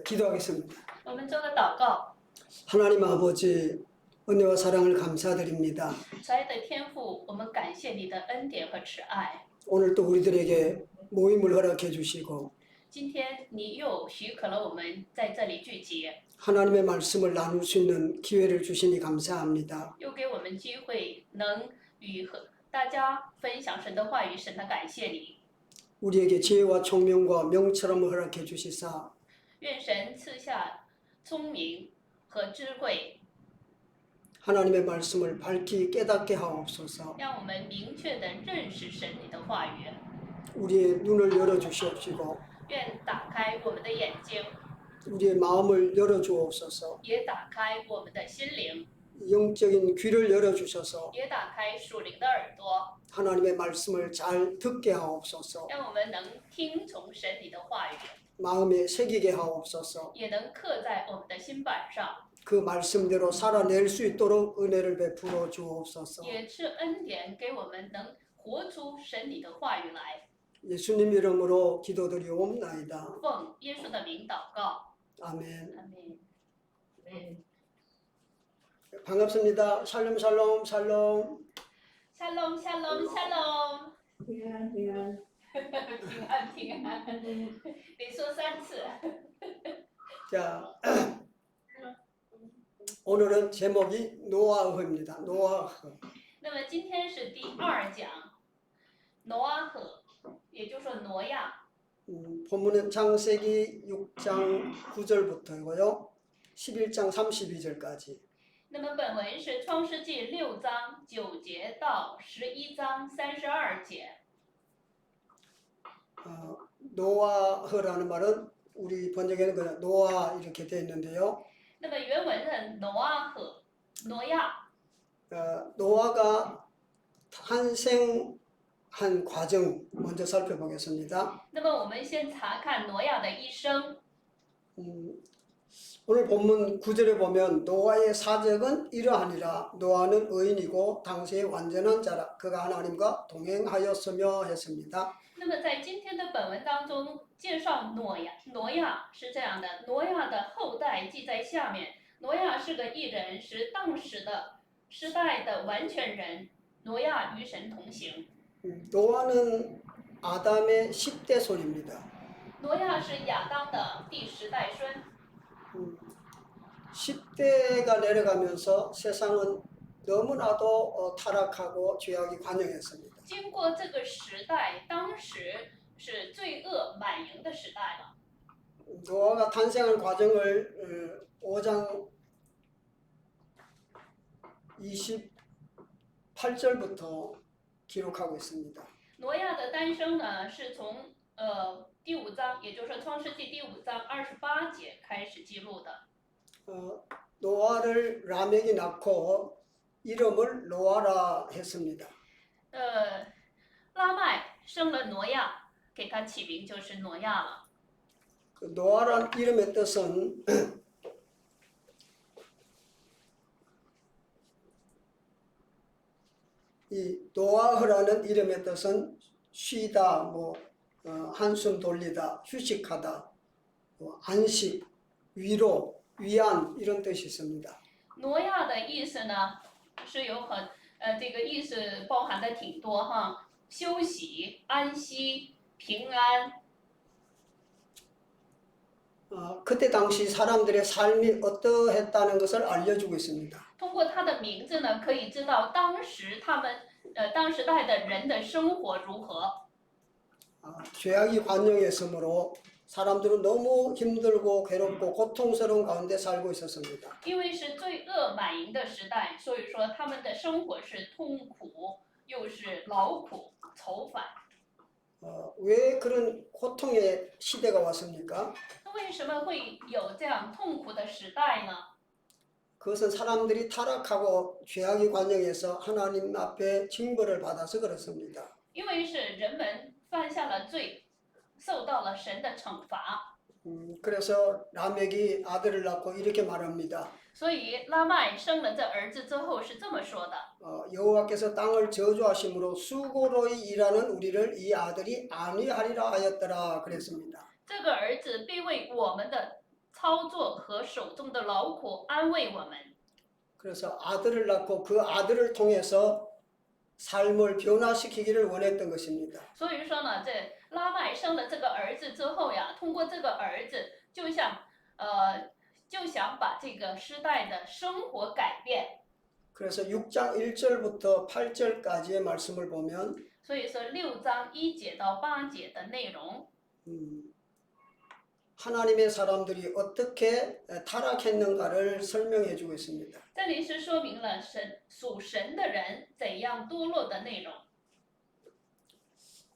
기도하겠습니다. 我们做个祷告。 하나님 아버지, 은혜와 사랑을 감사드립니다. 慈爱的天父，我们感谢你的恩典和慈爱。 오늘 또 우리들에게 모임을 허락해 주시고 今天你又许可了我们在这里聚集， 하나님의 말씀을 나눌 수 있는 기회를 주시니 감사합니다. 又给我们机会能与和大家分享神的话语，神的感谢你。 우리에게 지혜와 총명과 명철함을 허락해 주시사 愿神赐下聪明和智慧， 하나님의 말씀을 밝히 깨닫게 하옵소서. 让我们明确地认识神你的话语。 우리의 눈을 열어 주시옵시고 愿打开我们的眼睛， 우리의 마음을 열어 주옵소서. 也打开我们的心灵， 영적인 귀를 열어 주셔서 也打开属灵的耳朵， 하나님의 말씀을 잘 듣게 하옵소서. 让我们能听从神你的话语， 마음에 새기게 하옵소서. 也能刻在我们的心板上， 그 말씀대로 살아낼 수 있도록 은혜를 베풀어 주옵소서. 也是恩典给我们能活出神你的话语来。 예수님 이름으로 기도드리옵나이다. 奉耶稣的名祷告， 아멘. 阿门。 반갑습니다. 샬롬 샬롬 샬롬. 샬롬 샬롬 샬롬， 平安平安，平安平安，你说3次。 자, 오늘은 제목이 노아흐입니다. 노아흐. 那么今天是第2讲，挪阿河，也就是说挪亚。 본문은 창세기 6장 9절부터고요. 11장 32절까지. 那么本文是创世纪6章9节到11章32节。 노아흐라는 말은 우리 번역에는 그냥 노아 이렇게 되어 있는데요. 那么原文是挪阿河，挪亚。 노아가 탄생한 과정 먼저 살펴보겠습니다. 那么我们先查看挪亚的一生。 오늘 본문 9절에 보면 노아의 사적은 이러하니라. 노아는 의인이고 당시의 완전한 자라. 그가 하나님과 동행하였으며 했습니다. 那么在今天的本文当中介绍挪亚是这样的，挪亚的后代记在下面。挪亚是个义人，是当时的时代的完全人。挪亚与神同行。 노아는 아담의 10대 손입니다. 挪亚是亚当的第10代孙。 10대가 내려가면서 세상은 너무나도 타락하고 죄악이 관영했습니다. 经过这个时代，当时是罪恶满盈的时代了。 노아가 탄생한 과정을 5장 28절부터 기록하고 있습니다. 挪亚的诞生呢，是从第5章，也就是说创世纪第5章28节开始记录的。 노아를 라멕이 낳고 이름을 노아라 했습니다. 拉麦生了挪亚，给他起名就是挪亚了。 그 노아란 이름의 뜻은 이 노아흐라는 이름의 뜻은 쉬다, 한숨 돌리다, 휴식하다, 안식, 위로, 위안 이런 뜻이 있습니다. 挪亚的意思呢，是有这个意思包含的挺多哈，休息、安息、平安。 그때 당시 사람들의 삶이 어떠했다는 것을 알려주고 있습니다. 通过他的名字呢，可以知道当时当时代的人的生活如何。 죄악이 관영했으므로 사람들은 너무 힘들고 괴롭고 고통스러운 가운데 살고 있었습니다. 因为是罪恶满盈的时代，所以说他们的生活是痛苦，又是劳苦愁烦。 왜 그런 고통의 시대가 왔습니까? 那为什么会有这样痛苦的时代呢？ 그것은 사람들이 타락하고 죄악이 관영해서 하나님 앞에 징벌을 받아서 그렇습니다. 因为是人们犯下了罪，受到了神的惩罚。 그래서 라멕이 아들을 낳고 이렇게 말합니다. 所以拉麦生了这儿子之后是这么说的： 여호와께서 땅을 저주하심으로 수고로 일하는 우리를 이 아들이 안위하리라 하였더라 그랬습니다. 这个儿子必为我们的操作和手中的劳苦安慰我们。 그래서 아들을 낳고 그 아들을 통해서 삶을 변화시키기를 원했던 것입니다. 所以说呢，这拉麦生了这个儿子之后呀，通过这个儿子，就想把这个时代的生活改变。 그래서 6장 1절부터 8절까지의 말씀을 보면 所以说6章1节到8节的内容， 하나님의 사람들이 어떻게 타락했는가를 설명해 주고 있습니다. 这里是说明了属神的人怎样堕落的内容。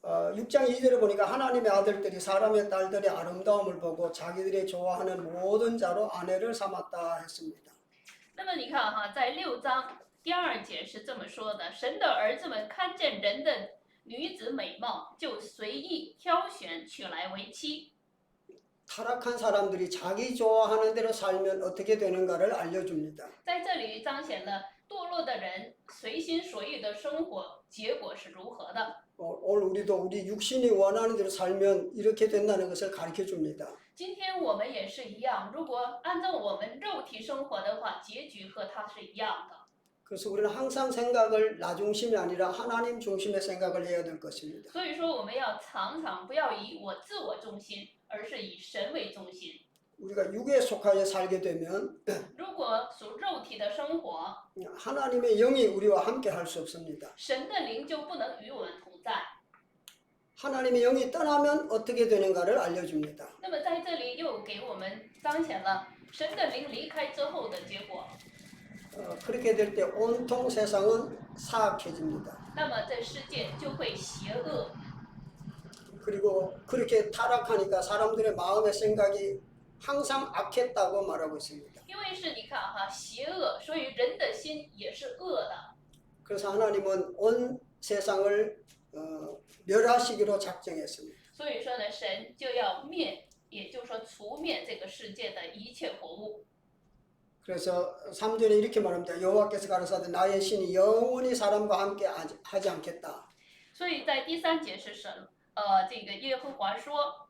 6장 2절에 보니까 하나님의 아들들이 사람의 딸들의 아름다움을 보고 자기들이 좋아하는 모든 자로 아내를 삼았다 했습니다. 那么你看哈，在6章第2节是这么说的：神的儿子们看见人的女子美貌，就随意挑选娶来为妻。 타락한 사람들이 자기 좋아하는 대로 살면 어떻게 되는가를 알려줍니다. 在这里彰显了堕落的人随心所欲的生活结果是如何的。 오늘 우리도 우리 육신이 원하는 대로 살면 이렇게 된다는 것을 가르쳐 줍니다. 今天我们也是一样，如果按照我们肉体生活的话，结局和他是一样的。 그래서 우리는 항상 생각을 나 중심이 아니라 하나님 중심의 생각을 해야 될 것입니다. 所以说，我们要常常不要以自我中心，而是以神为中心。 우리가 육에 속하여 살게 되면 如果属肉体的生活， 하나님의 영이 우리와 함께 할 수 없습니다. 神的灵就不能与我们同在。 하나님의 영이 떠나면 어떻게 되는가를 알려줍니다. 那么在这里又给我们彰显了神的灵离开之后的结果。 그렇게 될 때 온통 세상은 사악해집니다. 那么这世界就会邪恶。 그리고 그렇게 타락하니까 사람들의 마음의 생각이 항상 악했다고 말하고 있습니다. 因为是你看哈，邪恶，所以人的心也是恶的。 그래서 하나님은 온 세상을 멸하시기로 작정했습니다. 所以说呢，神就要灭，也就是说除灭这个世界的一切活物。 그래서 3절에 이렇게 말합니다. 여호와께서 가라사대 나의 신이 영원히 사람과 함께 하지 않겠다. 所以在第3节是神，这个耶和华说，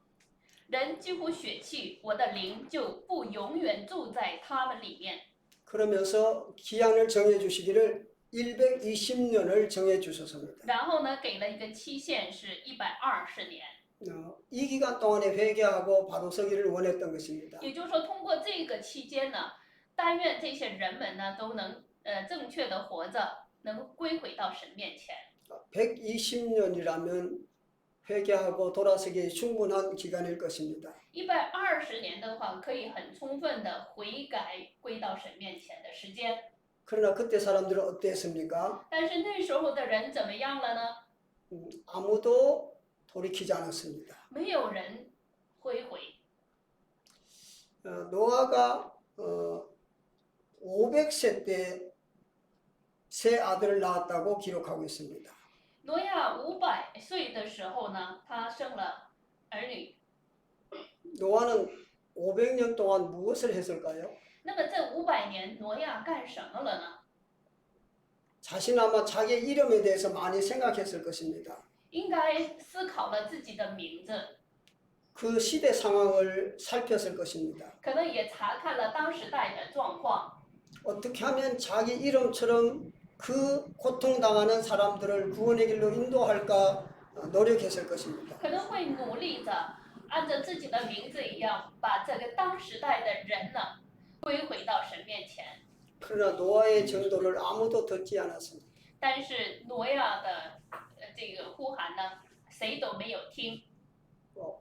人几乎血气，我的灵就不永远住在他们里面。 그러면서 기한을 정해 주시기를 120년을 정해 주셨습니다. 然后呢，给了一个期限是120年。 이 기간 동안에 회개하고 바로 서기를 원했던 것입니다. 也就是说，通过这个期间呢，但愿这些人们呢都能正确的活着，能归回到神面前。 120년이라면 회개하고 돌아서기에 충분한 기간일 것입니다. 120年的话，可以很充分的悔改，归到神面前的时间。 그러나 그때 사람들은 어땠습니까? 但是那时候的人怎么样了呢？ 아무도 돌이키지 않았습니다. 没有人归回。 노아가 500세 때 세 아들을 낳았다고 기록하고 있습니다. 挪亚500岁的时候呢，他生了儿女。 노아는 500년 동안 무엇을 했을까요? 那么这500年，挪亚干什么了呢？ 자신 아마 자기의 이름에 대해서 많이 생각했을 것입니다. 应该思考了自己的名字， 그 시대 상황을 살폈을 것입니다. 可能也查看了当时代的状况， 어떻게 하면 자기 이름처럼 그 고통당하는 사람들을 구원의 길로 인도할까 노력했을 것입니다. 可能会努力着按照自己的名字一样，把这个当时代的人呢归回到神面前。 그러나 노아의 전도를 아무도 듣지 않았습니다. 但是挪亚的这个呼喊呢，谁都没有听。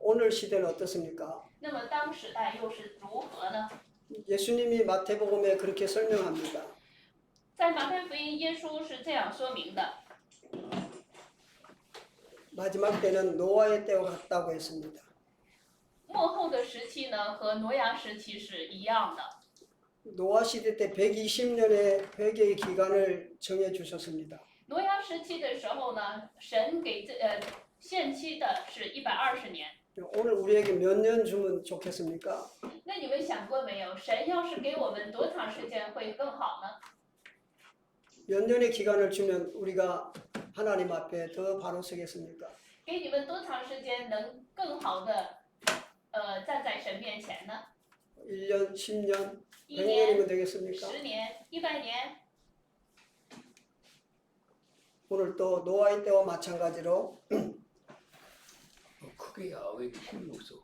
오늘 시대는 어떻습니까? 那么当时代又是如何呢？ 예수님이 마태복음에 그렇게 설명합니다. 在马太福音，耶稣是这样说明的： 마지막 때는 노아의 때와 같다고 했습니다. 末后的时期呢，和挪亚时期是一样的。 노아 시대 때 120년의 회개의 기간을 정해 주셨습니다. 挪亚时期的时候呢，神给限期的是120年。 오늘 우리에게 몇 년 주면 좋겠습니까? 那你们想过没有，神要是给我们多长时间会更好呢？ 몇 년의 기간을 주면 우리가 하나님 앞에 더 바로 서겠습니까? 给你们多长时间能更好的站在神面前呢？ 1년, 10년, 1 100년이면 年、 되겠습니까? 10年、100年。 오늘 또 노아의 때와 마찬가지로 크게 야외도 힘이 없어.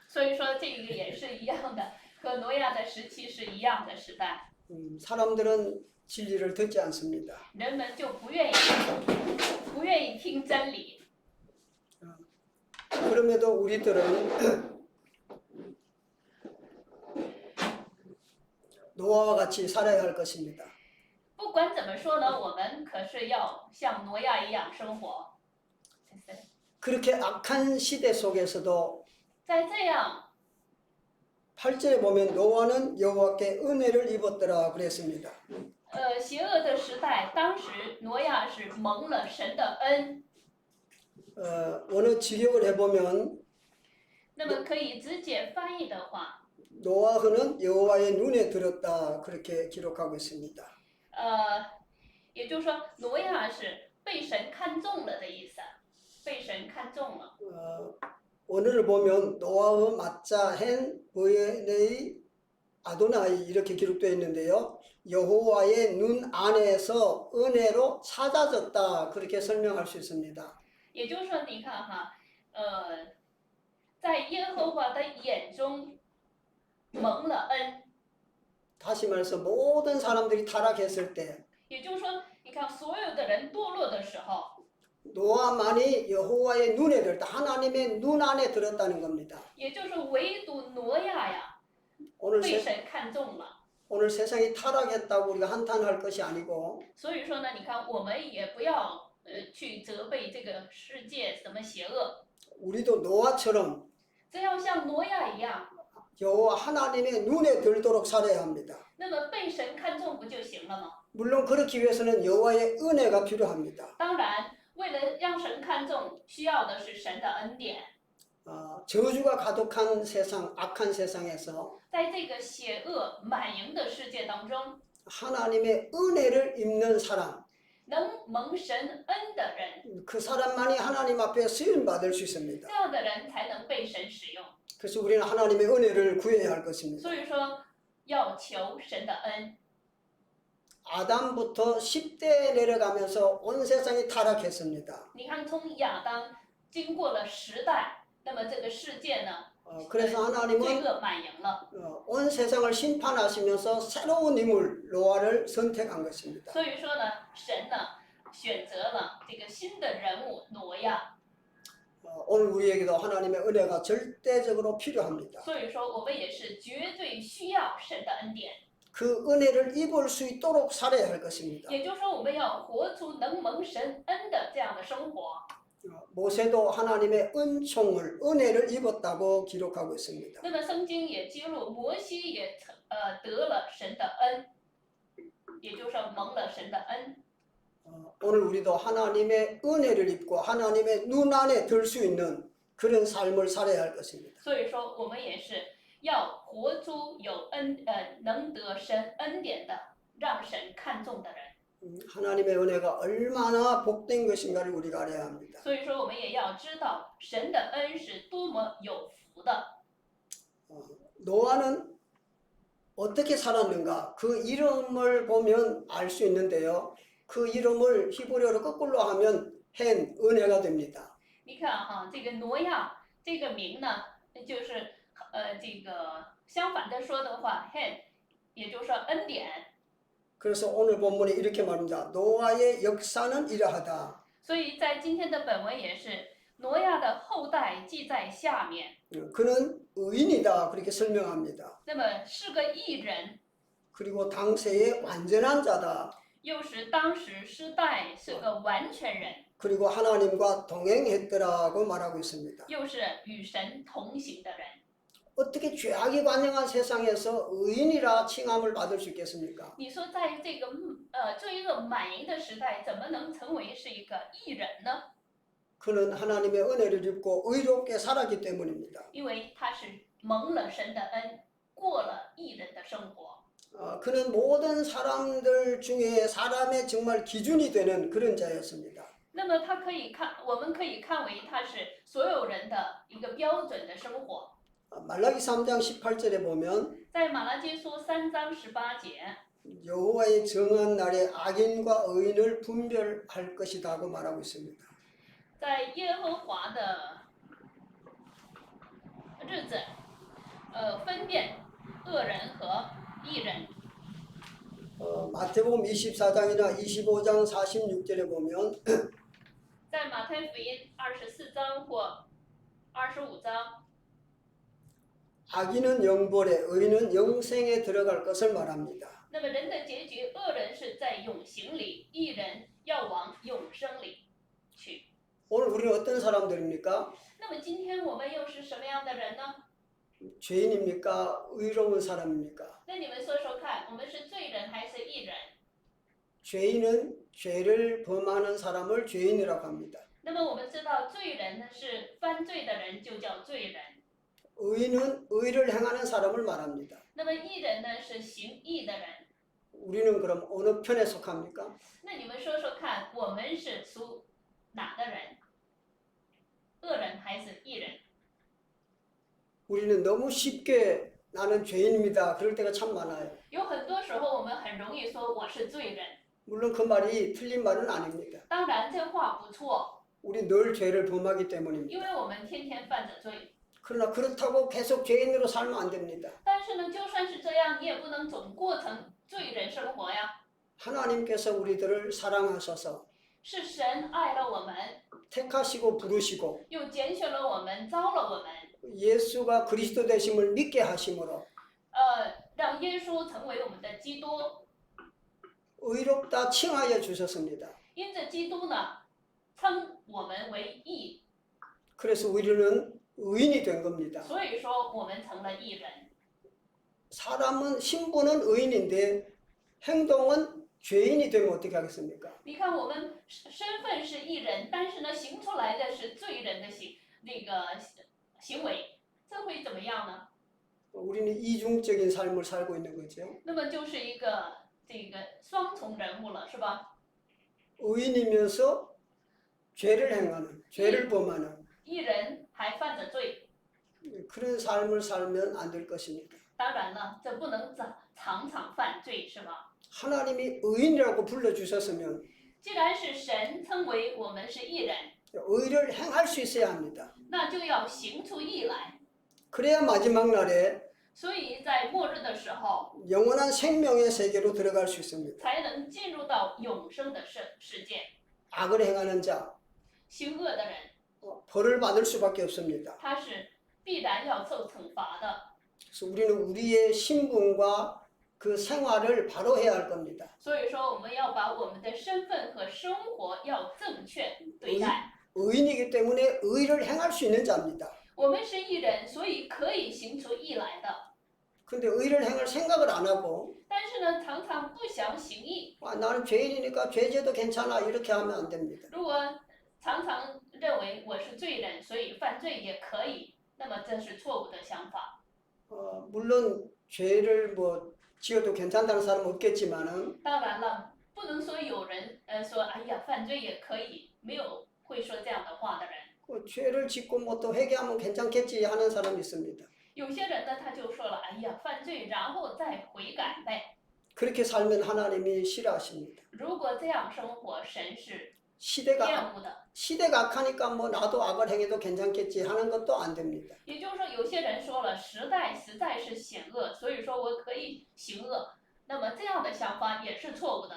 所以说这个也是一样的，和挪亚的时期是一样的时代， 사람들은 진리를 듣지 않습니다. 人们就不愿意听真理。 그럼에도 우리들은 노아와 같이 살아야 할 것입니다. 不管怎么说呢，我们可是要像挪亚一样生活。 그렇게 악한 시대 속에서도 在这样 8절에 보면 노아는 여호와께 은혜를 입었더라 그랬습니다. 邪恶的时代，当时挪亚是蒙了神的恩。 원어 직역을 해보면 那么可以直接翻译的话， 노아흐는 여호와의 눈에 들었다 그렇게 기록하고 있습니다. 也就是说挪亚是被神看中了的意思，被神看中了。 원어를 보면 노아의 맞자 헨 브에네이 아도나이 이렇게 기록되어 있는데요. 여호와의 눈 안에서 은혜로 찾아졌다 그렇게 설명할 수 있습니다. 也就是说，你看哈，在耶和华的眼中蒙了恩。 다시 말해서 모든 사람들이 타락했을 때 也就是说，你看所有的人堕落的时候， 노아만이 여호와의 눈에 들었다. 하나님의 눈 안에 들었다는 겁니다. 也就是唯独挪亚呀 오늘, 被神看中了。 오늘 세상이 타락했다고 우리가 한탄할 것이 아니고 所以说呢，你看我们也不要去责备这个世界怎么邪恶， 우리도 노아처럼 只要像挪亚一样， 여호와 하나님의 눈에 들도록 살아야 합니다. 那么被神看中不就行了吗？ 물론 그렇기 위해서는 여호와의 은혜가 필요합니다. 当然，为了让神看中，需要的是神的恩典。 저주가 가득한 세상, 악한 세상에서 在这个邪恶满盈的世界当中， 하나님의 은혜를 입는 사람, 能蒙神恩的人， 그 사람만이 하나님 앞에 쓰임 받을 수 这 있습니다. 样的人才能被神使用。 그래서 우리는 하나님의 은혜를 구해야 할 것입니다. 所以说，要求神的恩。 아담부터 10대 내려가면서 온 세상이 타락했습니다. 你看，从亚当经过了时代，那么这个世界呢， 그래서 罪 하나님은 恶满盈了。 온 세상을 심판하시면서 새로운 인물 노아를 선택한 것입니다. 所以说呢，神呢选择了这个新的人物挪亚。 오늘 우리에게도 하나님의 은혜가 절대적으로 필요합니다. 所以说，我们也是绝对需要神的恩典。 그 은혜를 입을 수 있도록 살아야 할 것입니다. 也就是说，我们要活出能蒙神恩的这样的生活。 모세도 하나님의 은총을 은혜를 입었다고 기록하고 있습니다. 那么圣经也揭露，摩西也得了神的恩，也就是说蒙了神的恩。 오늘 우리도 하나님의 은혜를 입고 하나님의 눈 안에 들 수 있는 그런 삶을 살아야 할 것입니다. 所以说，我们也是要活出有能得神恩典的，让神看重的人。 하나님의 은혜가 얼마나 복된 것인가를 우리가 알아야 합니다. 所以说，我们也要知道神的恩是多么有福的。 노아는 어떻게 살았는가 그 이름을 보면 알 수 있는데요. 그 이름을 히브리어로 거꾸로 하면 헨 은혜가 됩니다. 你看哈，这个挪亚这个名呢，就是这个相反的说的话 ，hen， 也就是说恩典。 그래서 오늘 본문에 이렇게 말합니다. 노아의 역사는 이러하다. 所以在今天的本文也是挪亚的后代记在下面。 그는 의인이다 그렇게 설명합니다. 那么是个义人， 그리고 당세의 완전한 자다. 又是当时世代是个完全人， 그리고 하나님과 동행했더라고 말하고 있습니다. 又是与神同行的人。 어떻게 죄악이 관영한 세상에서 의인이라 칭함을 받을 수 있겠습니까? 你说在这个罪恶满盈的时代，怎么能成为是一个义人呢？ 그는 하나님의 은혜를 입고 의롭게 살았기 때문입니다. 因为他是蒙了神的恩，过了义人的生活。 그는 모든 사람들 중에 사람의 정말 기준이 되는 그런 자였습니다. 那么他可以看，我们可以看为他是所有人的一个标准的生活。 말라기 3장 18절에 보면 在马拉基书3章18节， 여호와의 정한 날에 악인과 의인을 분별할 것이다 하고 말하고 있습니다. 在耶和华的日子，分辨恶人和义人。 마태복음 24장이나 25장 46절에 보면 在马太福音24章或25章， 악인은 영벌에 의인은 영생에 들어갈 것을 말합니다. 那么人的结局，恶人是在永刑里，义人要往永生里去。 오늘 우리는 어떤 사람들입니까? 那么今天我们又是什么样的人呢？ 죄인입니까? 의로운 사람입니까? 那你们说说看，我们是罪人还是义人？ 죄인은 죄를 범하는 사람을 죄인이라고 합니다. 那么我们知道，罪人呢是犯罪的人，就叫罪人。 의인은 의를 행하는 사람을 말합니다. 那么义人呢是行义的人。 우리는 그럼 어느 편에 속합니까? 那你们说说看，我们是属哪的人？恶人还是义人？ 우리는 너무 쉽게 나는 죄인입니다. 그럴 때가 참 많아요. 有很多时候，我们很容易说我是罪人。 물론 그 말이 틀린 말은 아닙니다. 当然，这话不错， 우리 늘 죄를 범하기 때문입니다. 因为我们天天犯着罪。 그러나 그렇다고 계속 죄인으로 살면 안 됩니다. 但是呢，就算是这样，你也不能总过成罪人生活呀。 하나님께서 우리들을 사랑하셔서 是神爱了我们， 택하시고 부르시고 又拣选了我们，招了我们， 예수가 그리스도 되심을 믿게 하심으로 让耶稣成为我们的基督。 의롭다 칭하여 주셨습니다. 因着基督呢，称我们为义， 그래서 우리는 의인이 된 겁니다. 所以说我们成了义人。 사람은 신분은 의인인데 행동은 죄인이 되면 어떻게 하겠습니까? 你看，我们身份是义人，但是呢，行出来的是罪人的行为，这会怎么样呢？ 우리는 이중적인 삶을 살고 있는 거죠. 那么就是一个双重人物了，是吧？ 의인이면서 죄를 행하는, 죄를 범하는 义人还犯着罪， 그런 삶을 살면 안 될 것입니다. 当然了，这不能常常犯罪，是吧？ 하나님이 의인이라고 불러주셨으면 既然是神称为我们是义人， 의를 행할 수 있어야 합니다. 那就要行出义来。 그래야 마지막 날에 所以在末日的时候， 영원한 생명의 세계로 들어갈 수 있습니다. 才能进入到永生的世界。 악을 행하는 자 行恶的人， 벌을 받을 수밖에 없습니다. 他是必然要受惩罚的。 그래서 우리는 우리의 신분과 그 생활을 바로 해야 할 겁니다. 所以说，我们要把我们的身份和生活要正确对待。 의인이기 때문에 의를 행할 수 있는 자입니다. 我们是义人，所以可以行出义来的。 근데 의를 행할 생각을 안 하고 但是呢，常常不想行义。 나는 죄인이니까 죄제도 괜찮아 이렇게 하면 안 됩니다. 如果常常认为我是罪人，所以犯罪也可以，那么这是错误的想法。 물론 죄를 뭐 지어도 괜찮다는 사람은 없겠지만은 当然了，不能说有人说哎呀犯罪也可以，没有会说这样的话的人。 죄를 짓고 뭐 또 회개하면 괜찮겠지 하는 사람이 있습니다. 有些人呢，他就说了，哎呀，犯罪然后再悔改呗。 그렇게 살면 하나님이 싫어하십니다. 如果这样生活，神是 시대가 厌恶的。 시대가 악하니까 뭐 나도 악을 행해도 괜찮겠지 하는 것도 안 됩니다. 也就是说，有些人说了，时代实在是险恶，所以说我可以行恶。那么这样的想法也是错误的，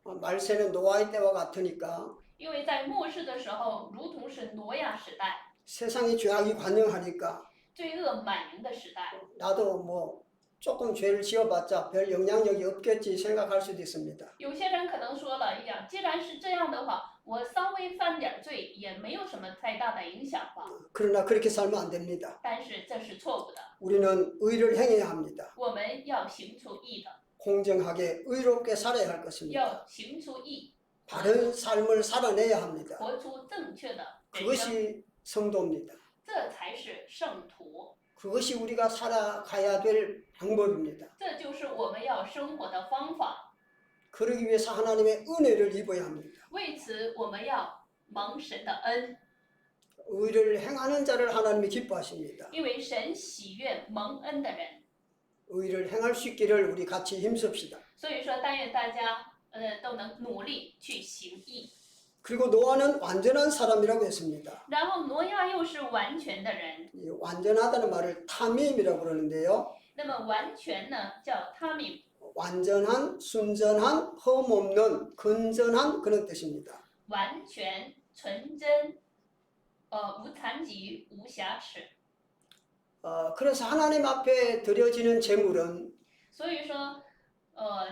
말세는 노아의 때와 같으니까 因为在末世的时候，如同是挪亚时代、 세상이 죄악이 관영하니까 罪恶满盈的时代， 나도 뭐 조금 죄를 지어봤자 별 영향력이 없겠지 생각할 수도 있습니다. 有些人可能说了，哎呀，既然是这样的话，我稍微犯点罪也没有什么太大的影响吧。 그러나 그렇게 살면 안 됩니다. 但是这是错误的， 우리는 의를 행해야 합니다. 我们要行出义的， 공정하게 의롭게 살아야 할 것입니다. 要行出义， 바른 삶을 살아내야 합니다. 活出正确的人生， 그것이 성도입니다. 这才是圣徒， 그것이 우리가 살아가야 될 방법입니다. 这就是我们要生活的方法。 그러기 위해서 하나님의 은혜를 입어야 합니다. 为此，我们要蒙神的恩。 의를 행하는 자를 하나님이 기뻐하십니다. 因为神喜悦蒙恩的人。 의를 행할 수 있기를 우리 같이 힘씁시다. 所以说，但愿大家都能努力去行义。 그리고 노아는 완전한 사람이라고 했습니다. 然后挪亚又是完全的人， 이 완전하다는 말을 타밈이라고 그러는데요. 那么完全呢叫他命， 완전한, 순전한, 흠없는, 건전한 그런 뜻입니다. 完全纯真，无残疾无瑕疵。 그래서 하나님 앞에 드려지는 제물은 所以说，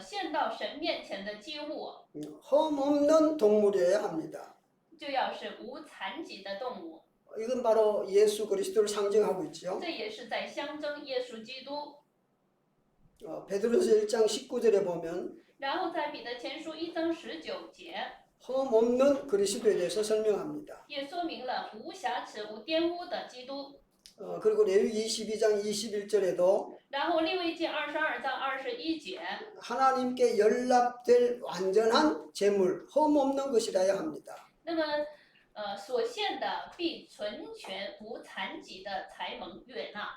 献到神面前的祭物 흠없는 동물이어야 합니다. 就要是无残疾的动物， 이건 바로 예수 그리스도를 상징하고 있죠. 这也是在象征耶稣基督。 베드로서 1장 19절에 보면 然后在彼得前书1章19节 흠없는 그리스도에 대해서 설명합니다. 也说明了无瑕疵、无玷污的基督。 그리고 레위기 22장 21절에도 然后利未记22章21节， 하나님께 연락될 완전한 제물, 흠없는 것이라야 합니다. 那么所献的必纯全无残疾的才蒙悦纳。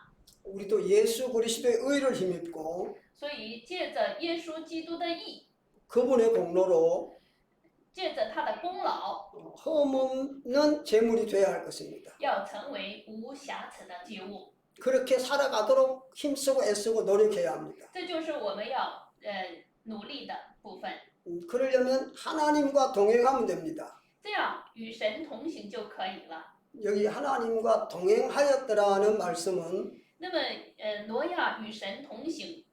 우리도 예수 그리스도의 의를 힘입고 所以借着耶稣基督的义， 그분의 공로로 借着他的功劳， 흠없는 제물이 되어야 할 것입니다. 要成为无瑕疵的祭物。 그렇게 살아가도록 힘쓰고 애쓰고 노력해야 합니다. 这就是我们要努力的部分。 그러려면 하나님과 동행하면 됩니다. 这样与神同行就可以了。 여기 하나님과 동행하였더라는 말씀은 那么挪亚与神同行，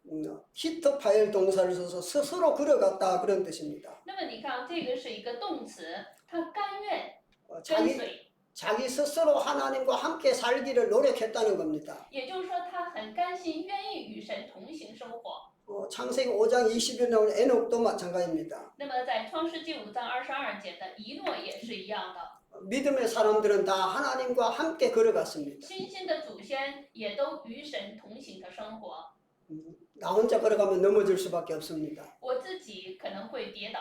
히터 파일 동사를 써서 스스로 걸어갔다 그런 뜻입니다. 那么你看这个是一个动词，他甘愿跟 자기 随， 자기 스스로 하나님과 함께 살기를 노력했다는 겁니다. 也就是说他很甘心愿意与神同行生活。 창세기 5장 20일 나오는 에녹도 마찬가지입니다. 那么在创世纪5章22节的以诺也是一样的， 믿음의 사람들은 다 하나님과 함께 걸어갔습니다. 新兴的祖先也都与神同行的生活。 나 혼자 걸어가면 넘어질 수밖에 없습니다. 我自己可能会跌倒，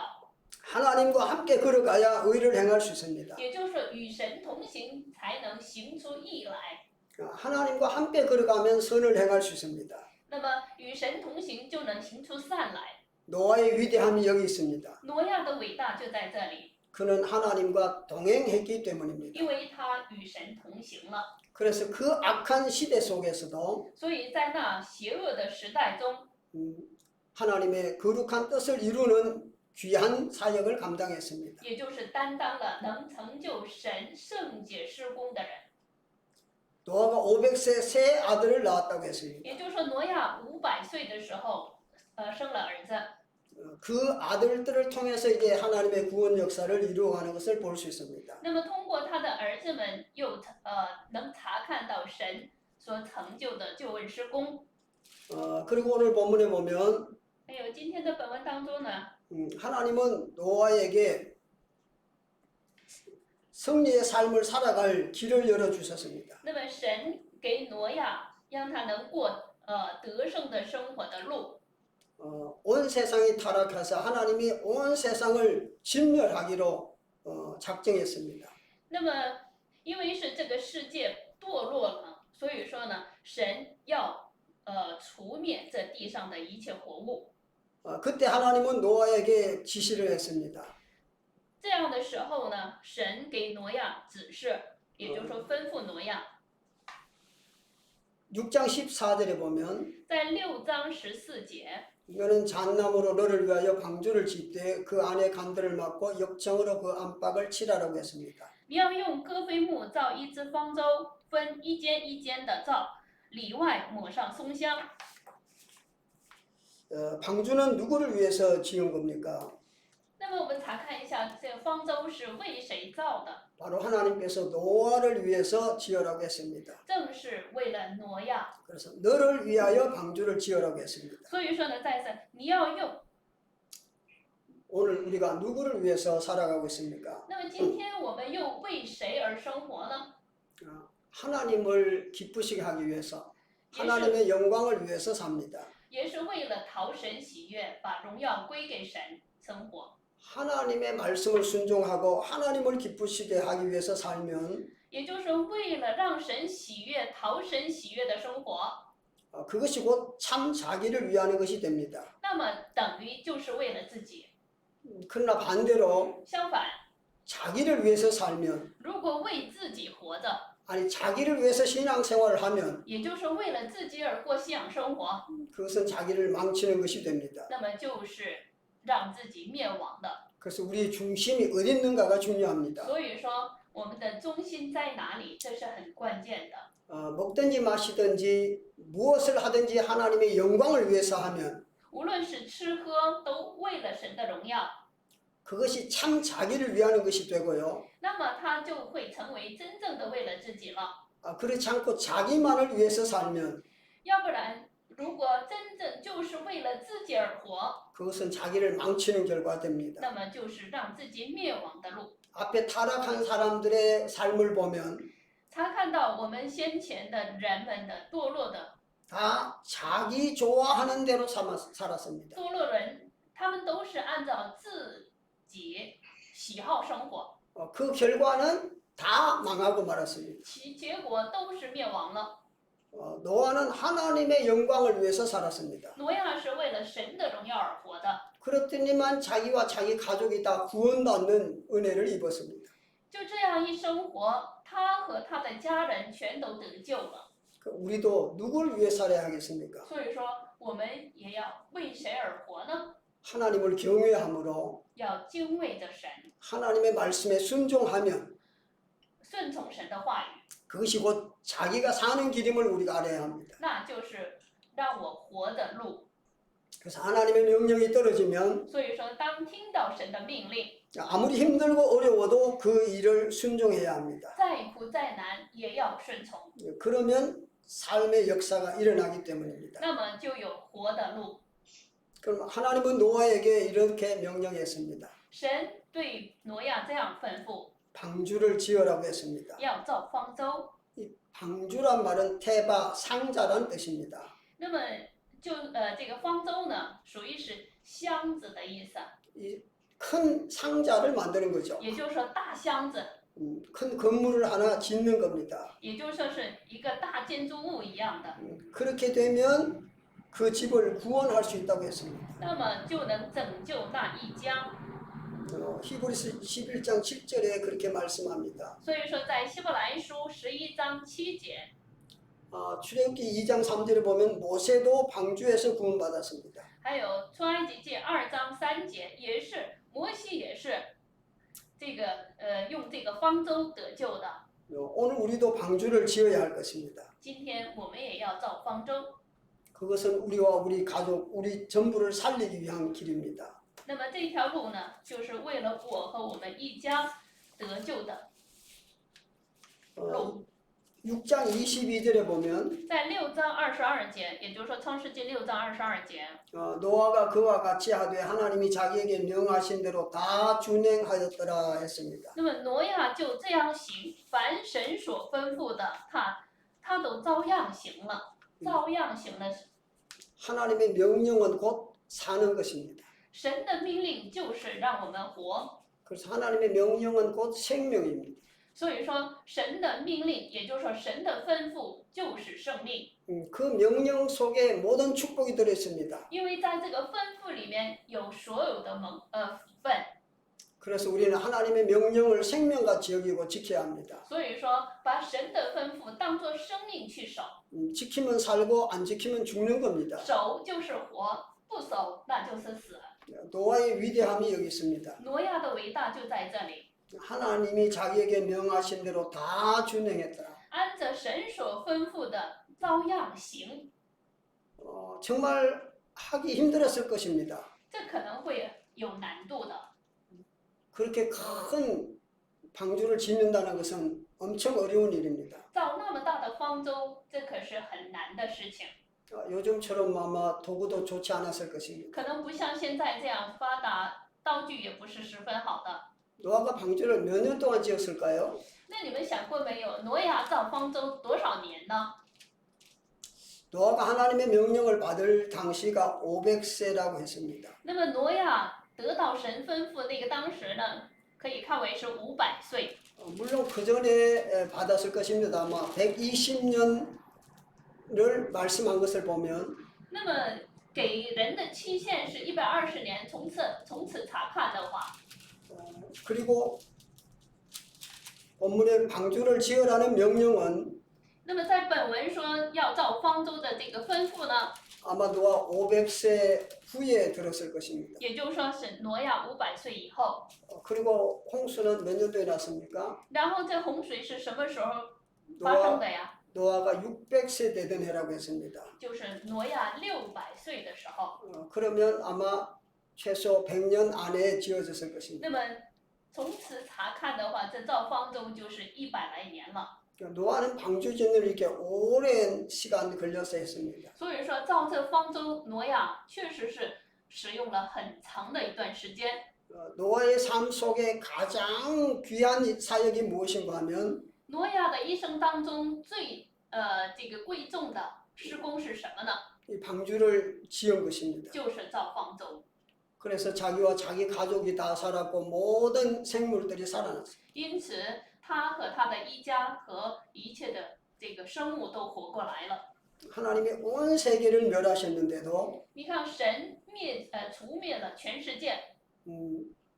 하나님과 함께 걸어가야 의를 행할 수 있습니다. 也就是说与神同行才能行出义来。 하나님과 함께 걸어가면 선을 행할 수 있습니다. 那么与神同行就能行出善来。 노아의 위대함이 여기 있습니다. 挪亚的伟大就在这里， 그는 하나님과 동행했기 때문입니다. 因为他与神同行了。 그래서 그 악한 시대 속에서도 所以在那邪恶的时代中， 하나님의 거룩한 뜻을 이루는 귀한 사역을 감당했습니다. 也就是担当了能成就神圣洁施工的人。 노아가 500세 새 아들을 낳았다고 했습니다. 也就是说，挪亚500岁的时候，生了儿子。 그 아들들을 통해서 이제 하나님의 구원 역사를 이루어가는 것을 볼 수 있습니다. 那么通过他的儿子们，又能查看到神所成就的救恩施工。 그리고 오늘 본문에 보면 还有今天的本文当中呢， 하나님은 노아에게 승리의 삶을 살아갈 길을 열어주셨습니다. 那么神给挪亚，让他能过得胜的生活的路。 온 세상이 타락해서 하나님이 온 세상을 진멸하기로 작정했습니다. 那么因为是这个世界堕落了，所以说呢，神要除灭这地上的一切活物。 그때 하나님은 노아에게 지시를 했습니다. 这样的时候呢，神给挪亚指示，也就是说吩咐挪亚， 6장 14절에 보면 在6章14节， 너는 잣나무로 너를 위하여 방주를 짓되 그 안에 간들을 막고 역청으로 그 안팎을 칠하라고 했습니다. 你要用戈飞木造一只方舟，分一间一间的造，里外抹上松香。 방주는 누구를 위해서 지은 겁니까? 那么我们查看一下，这个方舟是为谁造的？ 바로 하나님께서 노아를 위해서 지으라고 했습니다. 正是为了挪亚。 그래서 너를 위하여 방주를 지으라고 했습니다. 所以说呢，在这你要用。 오늘 우리가 누구를 위해서 살아가고 있습니까? 那么今天我们又为谁而生活呢？ 하나님을 기쁘시게 하기 위해서 하나님의 영광을 위해서 삽니다. 也是为了讨神喜悦，把荣耀归给神生活。 하나님의 말씀을 순종하고 하나님을 기쁘시게 하기 위해서 살면 也就是为了让神喜悦、讨神喜悦的生活， 그것이 곧 참 자기를 위하는 것이 됩니다. 那么等于就是为了自己。 그러나 반대로 相反， 자기를 위해서 살면 如果为自己活着， 아니 자기를 위해서 신앙생활을 하면 也就是为了自己而过信仰生活， 그것은 자기를 망치는 것이 됩니다. 那么就是让自己灭亡的。 그래서 우리 중심이 어디 있는가가 중요합니다. 所以说，我们的中心在哪里，这是很关键的。 먹든지 마시든지 무엇을 하든지 하나님의 영광을 위해서 하면 无论是吃喝，都为了神的荣耀， 그것이 참 자기를 위하는 것이 되고요. 那么他就会成为真正的为了自己了。 그렇지 않고 자기만을 위해서 살면 要不然，如果真正就是为了自己而活， 그것은 자기를 망치는 결과가 됩니다. 那么就是让自己灭亡的路。 앞에 타락한 사람들의 삶을 보면 查看到我们先前的人们的堕落的 다 자기 좋아하는 대로 살았습니다. 堕落人，他们都是按照自己喜好生活， 그 결과는 다 망하고 말았습니다. 其结果都是灭亡了。 노아는 하나님의 영광을 위해서 살았습니다. 挪亚是为了神的荣耀而活的， 그렇더니만 자기와 자기 가족이 다 구원받는 은혜를 입었습니다. 就这样一生活，他和他的家人全都得救了。 우리도 누굴 위해 살아야 하겠습니까? 所以说，我们也要为谁而活呢？ 하나님을 경외함으로 要敬畏着神， 하나님의 말씀에 순종하면 顺从神的话语， 그것이 곧 자기가 사는 길임을 우리가 알아야 합니다. 那就是让我活的路。 그래서 하나님의 명령이 떨어지면 所以说，当听到神的命令， 아무리 힘들고 어려워도 그 일을 순종해야 합니다. 再苦再难也要顺从， 그러면 삶의 역사가 일어나기 때문입니다. 那么就有活的路。 그럼 하나님은 노아에게 이렇게 명령했습니다. 神对挪亚这样吩咐， 방주를 지으라고 했습니다. 要造方舟。 이 방주란 말은 태바, 상자란 뜻입니다. 那么这个方舟呢，属于是箱子的意思， 이 큰 상자를 만드는 거죠. 也就是说大箱子， 큰 건물을 하나 짓는 겁니다. 也就是说是一个大建筑物一样的， 그렇게 되면 그 집을 구원할 수 있다고 했습니다. 那么就能拯救那一家。 히브리서 11장 7절에 그렇게 말씀합니다. 所以说，在希伯来书11章7节， 출애굽기 2장 3절에 보면 모세도 방주에서 구원받았습니다. 还有出埃及记2章3节，也是摩西也是这个用这个方舟得救的。 오늘 우리도 방주를 지어야 할 것입니다. 今天我们也要造方舟， 그것은 우리와 우리 가족, 우리 전부를 살리기 위한 길입니다. 那么这条路呢，就是为了我和我们一家得救的。 6장 22절에 보면 在6章22节，也就是说创世纪6章22节， 노아가 그와 같이 하되 하나님이 자기에게 명하신 대로 다 준행하였더라 했습니다. 那么挪亚就这样行，凡神所吩咐的，他都照样行了，照样行了。 하나님의 명령은 곧 사는 것입니다. 神的命令就是让我们活， 그래서 하나님의 명령은 곧 생명입니다. 所以说神的命令，也就是说神的吩咐就是生命， 그 명령 속에 모든 축복이 들어 있습니다. 因为在这个吩咐里面有所有的福分， 그래서 우리는 하나님의 명령을 생명같이 여기고 지켜야 합니다. 所以说把神的吩咐当作生命去守， 지키면 살고 안 지키면 죽는 겁니다. 守就是活，不守那就是死。 노아의 위대함이 여기 있습니다. 挪亚的伟大就在这里， 하나님이 자기에게 명하신 대로 다 준행했더라. 按着神所吩咐的照样行， 정말 하기 힘들었을 것입니다. 这可能会有难度的。 그렇게 큰 방주를 짓는다는 것은 엄청 어려운 일입니다. 造那么大的方舟，这可是很难的事情， 요즘처럼 아마 도구도 좋지 않았을 것입니다. 可能不像现在这样发达，道具也不是十分好的。 노아가 방주를 몇 년 동안 지었을까요? 那你们想过没有，挪亚造方舟多少年呢？ 노아가 하나님의 명령을 받을 당시가 500세라고 했습니다. 那么挪亚得到神吩咐那个当时呢，可以看为是500岁。 물론 그 전에 받았을 것입니다. 아마 120년을 말씀한 것을 보면 那么给人的期限是120年，从此查看的话， 그리고 본문의 방주를 지으라는 명령은 那么在本文说要造方舟的这个吩咐呢， 아마 노아 500세 후에 들었을 것입니다. 也就是说是挪亚500岁以后。 그리고 홍수는 몇 년도에 났습니까? 然后这洪水是什么时候发生的呀？ 노아가 600세 되던 해라고 했습니다. 就是挪亚600岁的时候。 그러면 아마 최소 100년 안에 지어졌을 것입니다. 那么从此查看的话，这造方舟就是100来年了。 노아는 방주 짓는 이렇게 오랜 시간 걸려서 했습니다. 所以说造这方舟，挪亚确实是使用了很长的一段时间。 노아의 삶 속에 가장 귀한 사역이 무엇인가 하면 挪亚的一生当中最这个贵重的施工是什么呢？ 이 방주를 지은 것입니다. 就是造方舟。 그래서 자기와 자기 가족이 다 살았고 모든 생물들이 살아났어요. 因此，他和他的一家和一切的这个生物都活过来了。 하나님이 온 세계를 멸하셨는데도 你看，神除灭了全世界，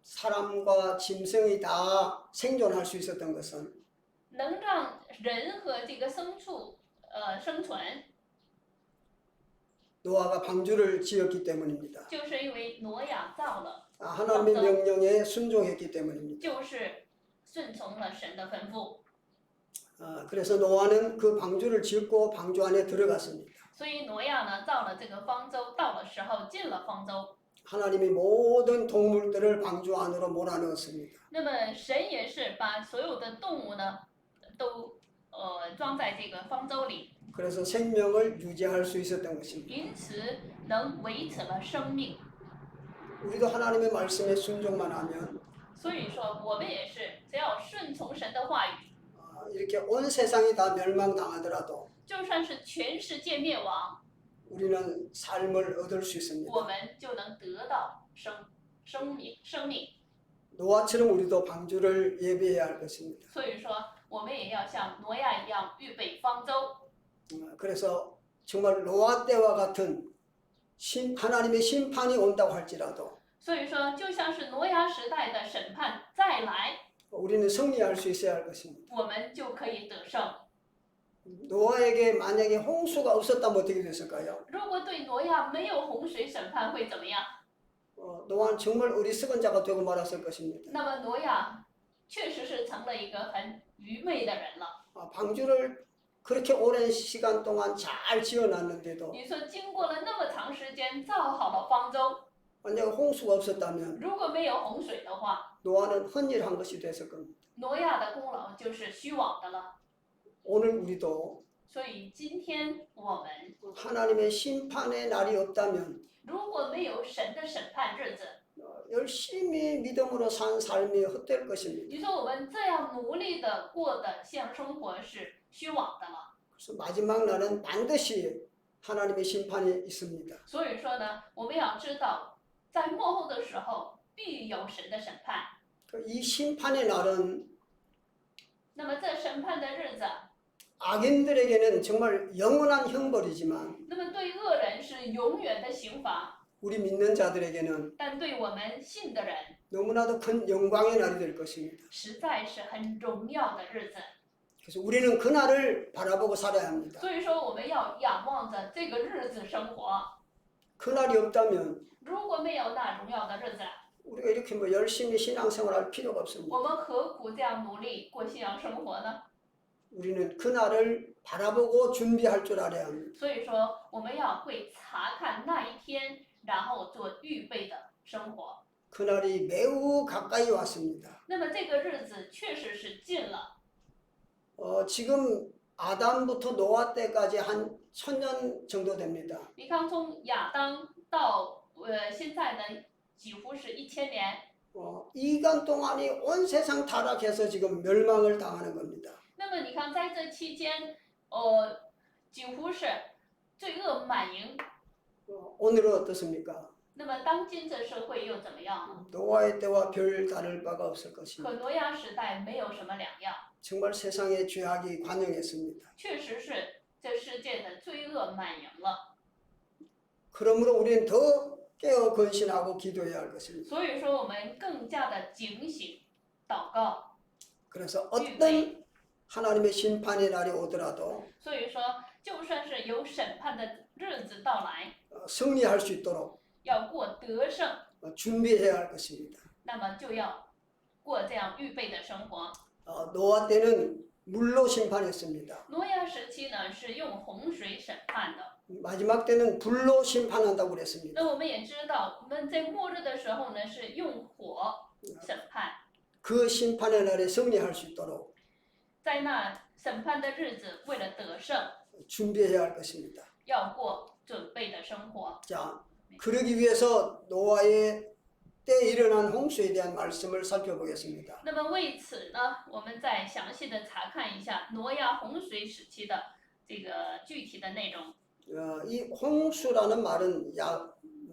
사람과 짐승이 다 생존할 수 있었던 것은 能让人和这个牲畜生存， 노아가 방주를 지었기 때문입니다. 就是因为挪亚造了， 하나님의 명령에 순종했기 때문입니다. 就是顺从了神的吩咐。 그래서 노아는 그 방주를 짓고 방주 안에 들어갔습니다. 所以挪亚呢造了这个方舟，到了时候进了方舟。 하나님이 모든 동물들을 방주 안으로 몰아넣었습니다. 那么神也是把所有的动物呢都装在这个方舟里， 그래서 생명을 유지할 수 있었던 것입니다. 因此能维持了生命。 우리도 하나님의 말씀에 순종만 하면 所以说我们也是，只要顺从神的话语， 이렇게 온 세상이 다 멸망당하더라도 就算是全世界灭亡， 우리는 삶을 얻을 수 있습니다. 我们就能得到生命。 노아처럼 우리도 방주를 예비해야 할 것입니다. 所以说，我们也要像挪亚一样预备方舟。 그래서 정말 노아 때와 같은 하나님의 심판이 온다고 할지라도 所以说，就像是挪亚时代的审判再来， 우리는 승리할 수 있어야 할 것입니다. 我们就可以得胜。 노아에게 만약에 홍수가 없었다면 어떻게 됐을까요? 如果对挪亚没有洪水审判会怎么样？ 노아는 정말 어리석은 자가 되고 말았을 것입니다. 那么挪亚确实是成了一个很愚昧的人了。 방주를 그렇게 오랜 시간 동안 잘 지어놨는데도 你说经过了那么长时间造好了方舟， 만약 홍수가 없었다면 如果没有洪水的话， 노아는 헛일한 것이 됐을 겁니다. 挪亚的功劳就是虚妄的了。 오늘 우리도 所以今天我们 하나님의 심판의 날이 없다면 如果没有神的审判日子， 열심히 믿음으로 산 삶이 헛될 것입니다. 你说我们这样努力的过的信仰生活是虚妄的了。 그래서 마지막 날은 반드시 하나님의 심판이 있습니다. 所以说呢，我们要知道，在末后的时候必有神的审判。 이 심판의 날은 那么这审判的日子， 악인들에게는 정말 영원한 형벌이지만 那么对恶人是永远的刑罚， 우리 믿는 자들에게는 但对我们信的人， 너무나도 큰 영광의 날이 될 것입니다. 实在是很荣耀的日子。 그래서 우리는 그 날을 바라보고 살아야 합니다. 所以说，我们要仰望着这个日子生活。 그 날이 없다면 如果没有那荣耀的日子， 우리가 이렇게 뭐 열심히 신앙생활할 필요가 없습니다. 我们何苦这样努力过信仰生活呢？ 우리는 그 날을 바라보고 준비할 줄 알아야 합니다. 所以说，我们要会查看那一天，然后做预备的生活。 그 날이 매우 가까이 왔습니다. 那么这个日子确实是近了。 지금 아담부터 노아 때까지 한 1000년 정도 됩니다. 你看，从亚当到现在呢，几乎是1000年。 이 기간 동안이 온 세상 타락해서 지금 멸망을 당하는 겁니다. 那么你看，在这期间，几乎是罪恶满盈。 오늘은 어떻습니까? 那么当今这社会又怎么样呢？ 노아의 때와 별 다를 바가 없을 和 것입니다. 挪亚时代没有什么两样， 정말 세상의 죄악이 관영했습니다. 确实是这世界的罪恶蔓延了。 그러므로 우리는 더 깨어 건신하고 기도해야 할 것입니다. 所以说，我们更加的警醒、祷告。 그래서 어떤 하나님의 심판의 날이 오더라도 所以说，就算是有审判的日子到来， 승리할 수 있도록 要过得胜， 준비해야 할 것입니다. 那么就要过这样预备的生活。 노아 때는 물로 심판했습니다. 挪亚时期呢是用洪水审判的。 마지막 때는 불로 심판한다고 그랬습니다. 那我们也知道，我们在末日的时候呢是用火审判， 그 심판의 날에 승리할 수 있도록 在那审判的日子，为了得胜， 준비해야 할 것입니다. 要过准备的生活。 자, 그러기 위해서 노아의 때 일어난 홍수에 대한 말씀을 살펴보겠습니다. 那么为此呢，我们再详细的查看一下挪亚洪水时期的这个具体的内容。 이 홍수라는 말은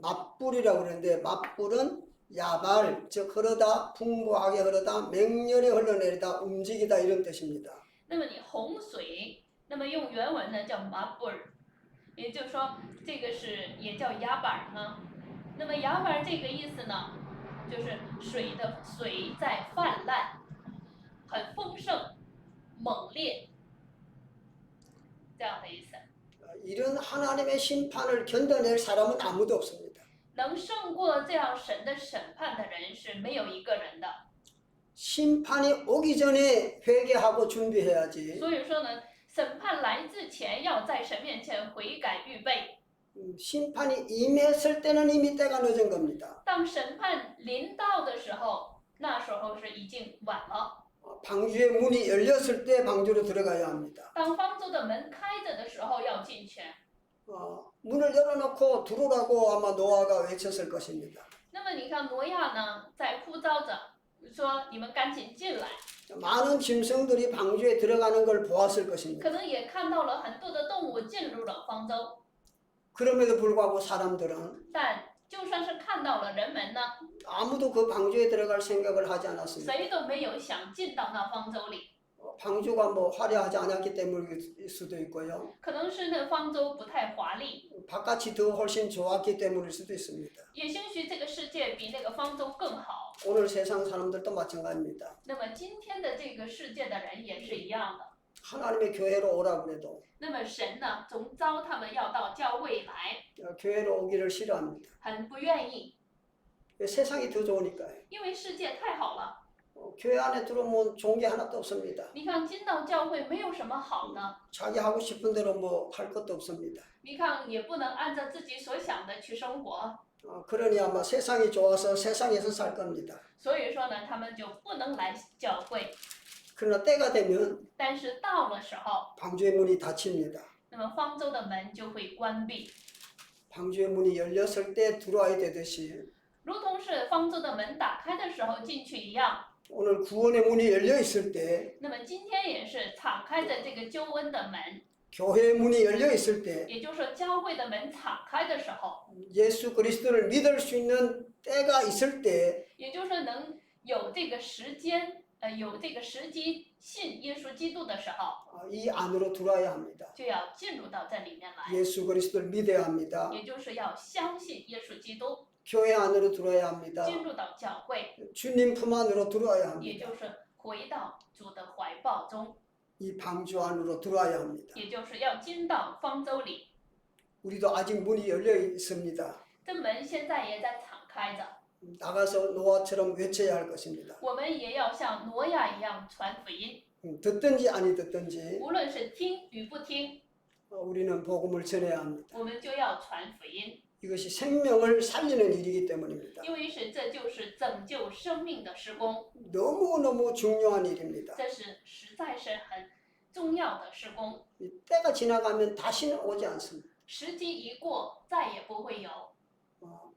맞불이라고 그러는데 맞불은 야발, 즉 흐르다, 풍부하게 흐르다, 맹렬히 흘러내리다, 움직이다 이런 뜻입니다. 那么你洪水，那么用原文呢叫马布尔，也就是说这个是也叫雅板呢。那么雅板这个意思呢，就是水在泛滥，很丰盛、猛烈，这样的意思。 이런 하나님의 심판을 견뎌낼 사람은 아무도 없습니다. 能胜过这样神的审判的人是没有一个人的。 심판이 오기 전에 회개하고 준비해야지. 所以说呢，审判来之前要在神面前悔改预备。 심판이 임했을 때는 이미 때가 늦은 겁니다. 当审判临到的时候，那时候是已经晚了。 방주의 문이 열렸을 때 방주로 들어가야 합니다. 当方舟的门开着的时候要进去。 문을 열어놓고 들어오라고 아마 노아가 외쳤을 것입니다. 那么你看挪亚呢，在呼召着说：“你们赶紧进来。 많은 짐승들이 방주에 들어가는 걸 보았을 可 것입니다. 能也看到了很多的动物进入了方舟， 그럼에도 불구하고 사람들은 但就算是看到了人们呢， 아무도 그 방주에 들어갈 생각을 하지 않았습니다. 谁都没有想进到那方舟里。 방주가 뭐 화려하지 않았기 때문일 수도 있고요. 可能是那方舟不太华丽， 바깥이 더 훨씬 좋았기 때문일 수도 있습니다. 也兴许这个世界比那个方舟更好。 오늘 세상 사람들도 마찬가지입니다. 那么今天的这个世界的人也是一样的。 하나님의 교회로 오라고 해도 那么神呢，总召他们要到教会来， 교회로 오기를 싫어합니다. 很不愿意， 왜 세상이 더 좋으니까요. 因为世界太好了。 교회 안에 들어오면 좋은 게 하나도 없습니다. 你看进到教会没有什么好呢？ 자기 하고 싶은 대로 뭐 할 것도 없습니다. 你看也不能按照自己所想的去生活， 그러니 아마 세상이 좋아서 세상에서 살 겁니다. 所以说呢，他们就不能来教会。 그러나 때가 되면 但是到了时候， 방주의 문이 닫힙니다. 那么方舟的门就会关闭， 방주의 문이 열렸을 때 들어와야 되듯이 如同是方舟的门打开的时候进去一样。 오늘 구원의 문이 열려 있을 때 那么今天也是敞开着这个救恩的门， 교회의 문이 열려 있을 때 也就是说教会的门敞开的时候， 예수 그리스도를 믿을 수 있는 때가 있을 때 也就是说能有这个时间，有这个时机信耶稣基督的时候， 이 안으로 들어와야 합니다. 就要进入到这里面来， 예수 그리스도를 믿어야 합니다. 也就是要相信耶稣基督， 교회 안으로 들어와야 합니다. 进入到教会， 주님 품 안으로 들어와야 也 합니다. 就是回到主的怀抱中， 이 방주 안으로 들어와야 합니다. 也就是要进到方舟里。 우리도 아직 문이 열려 있습니다. 这门现在也在敞开着， 나가서 노아처럼 외쳐야 할 것입니다. 我们也要像挪亚一样传福音， 듣든지 아니 듣든지 无论是听与不听， 우리는 복음을 전해야 합니다. 我们就要传福音， 이것이 생명을 살리는 일이기 때문입니다. 因为这就是拯救生命的施工， 너무너무 중요한 일입니다. 这是实在是很重要的施工。 이 때가 지나가면 다시는 오지 않습니다. 时机一过，再也不会有。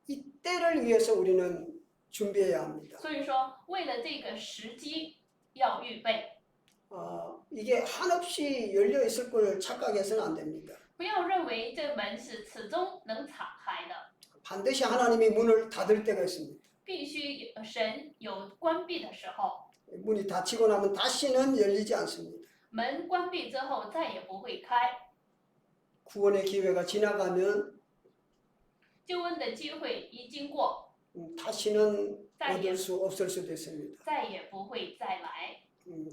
이 때를 위해서 우리는 준비해야 합니다. 所以说，为了这个时机要预备， 이게 한없이 열려 있을 걸 착각해서는 안 됩니다. 不要认为这门是始终能敞开的。 반드시 하나님이 문을 닫을 때가 있습니다. 必须神有关闭的时候， 문이 닫히고 나면 다시는 열리지 않습니다. 门关闭之后再也不会开， 구원의 기회가 지나가면 救恩的机会一经过， 다시는 자, 얻을 수 없을 수도 있습니다. 再也不会再来。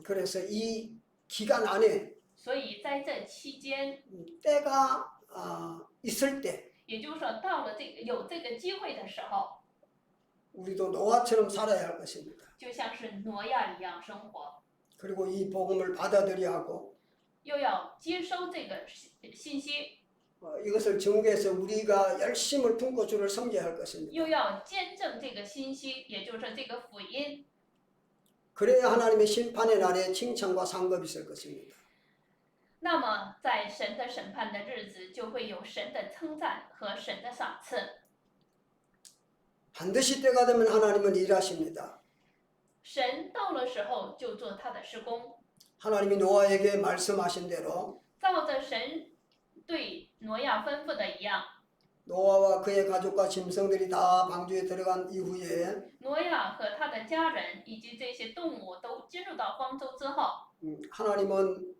그래서 이 기간 안에 所以在这期间， 때가 있을 때 也就是说到了有这个机会的时候， 우리도 노아처럼 살아야 할 것입니다. 就像是挪亚一样生活， 그리고 이 복음을 받아들여야 하고 又要接收这个信息， 이것을 전개해서 우리가 열심을 품고 주를 섬겨야 할 것입니다. 又要见证这个信息，也就是说这个福音。 그래야 하나님의 심판의 날에 칭찬과 상급이 있을 것입니다. 那么在神的审判的日子，就会有神的称赞和神的赏赐。 반드시 때가 되면 하나님은 일하십니다. 神到了时候就做他的施工， 하나님이 노아에게 말씀하신 대로 照着神对挪亚吩咐的一样， 노아와 그의 가족과 짐승들이 다 방주에 들어간 이후에 挪亚和他的家人以及这些动物都进入到方舟之后， 하나님은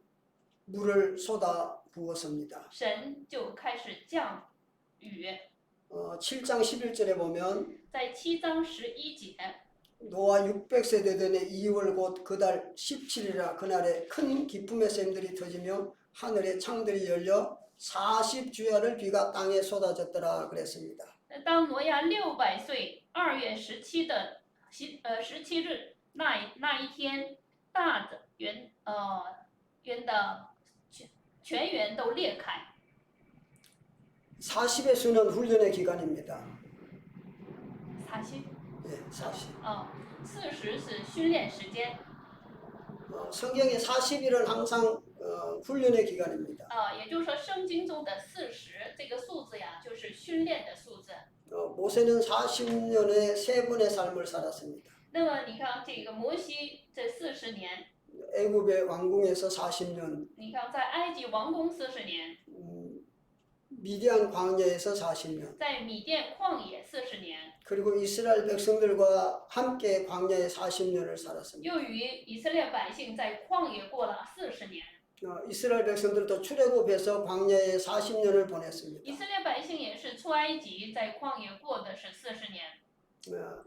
물을 쏟아 부었습니다. 神就开始降雨。 7장 11절에 보면 在7章11节， 노아 600세 되던 2월 곧 그달 17일이라 그날에 큰 기쁨의 샘들이 터지며 하늘의 창들이 열려 40주야를 비가 땅에 쏟아졌더라 그랬습니다. 当挪亚600岁2月17日那一天，大的圆的全圆都裂开。 40의 수는 훈련의 기간입니다. 40， 예, 40. 40是训练时间。 성경의 40일은 항상 훈련의 기간입니다. 也就是说，圣经中的40这个数字呀，就是训练的数字。 모세는 40년의 세 번의 삶을 살았습니다. 那么你看这个摩西这40年， 애굽의 왕궁에서 40년, 你看在埃及王宫40年， 미디안 광야에서 40년, 在米甸旷野40年， 그리고 이스라엘 백성들과 함께 광야에 40년을 살았습니다. 又与以色列百姓在旷野过了40年。 이스라엘 백성들도 출애굽해서 광야에 40년을 보냈습니다. 以色列百姓也是出埃及，在旷野过的是40年。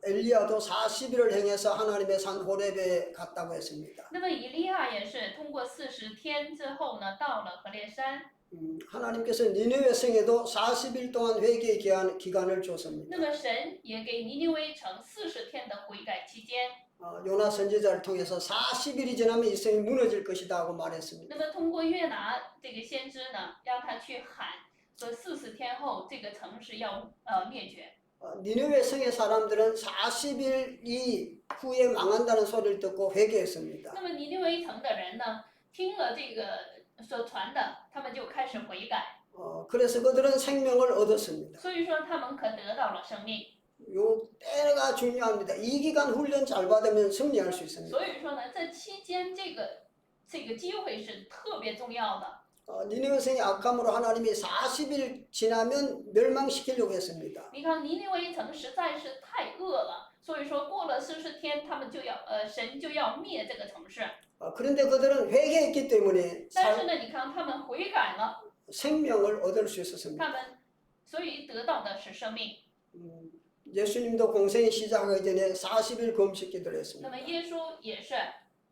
엘리야도 40일을 행해서 하나님의 산 호렙에 갔다고 했습니다. 那么以利亚也是通过40天之后呢，到了何烈山。 하나님께서 니느웨 성에도 40일 동안 회개의 기간을 줬습니다. 那么神也给尼尼微城40天的悔改期间。 요나 선지자를 통해서 40일이 지나면 이 성이 무너질 것이다 하고 말했습니다. 那么通过约拿这个先知呢，让他去喊说40天后这个城市要灭绝。 니느웨 성의 사람들은 40일 이후에 망한다는 소리를 듣고 회개했습니다. 那么尼尼微城的人呢，听了这个所传的，他们就开始悔改。 그래서 그들은 생명을 얻었습니다. 所以说他们可得到了生命。 요 때가 중요합니다. 이 기간 훈련 잘 받으면 승리할 수 있습니다. 所以说呢，这期间这个机会是特别重要的。 니느웨 성의 악함으로 하나님이 40일 지나면 멸망시키려고 했습니다. 你看尼尼微城实在是太恶了，所以说过了40天，他们就要神就要灭这个城市。 그런데 그들은 회개했기 때문에 但是呢，你看他们悔改了， 생명을 얻을 수 있었습니다. 他们所以得到的是生命。 예수님도 공생이 시작하기 전에 40일 금식 기도를 那 했습니다. 么耶稣也是，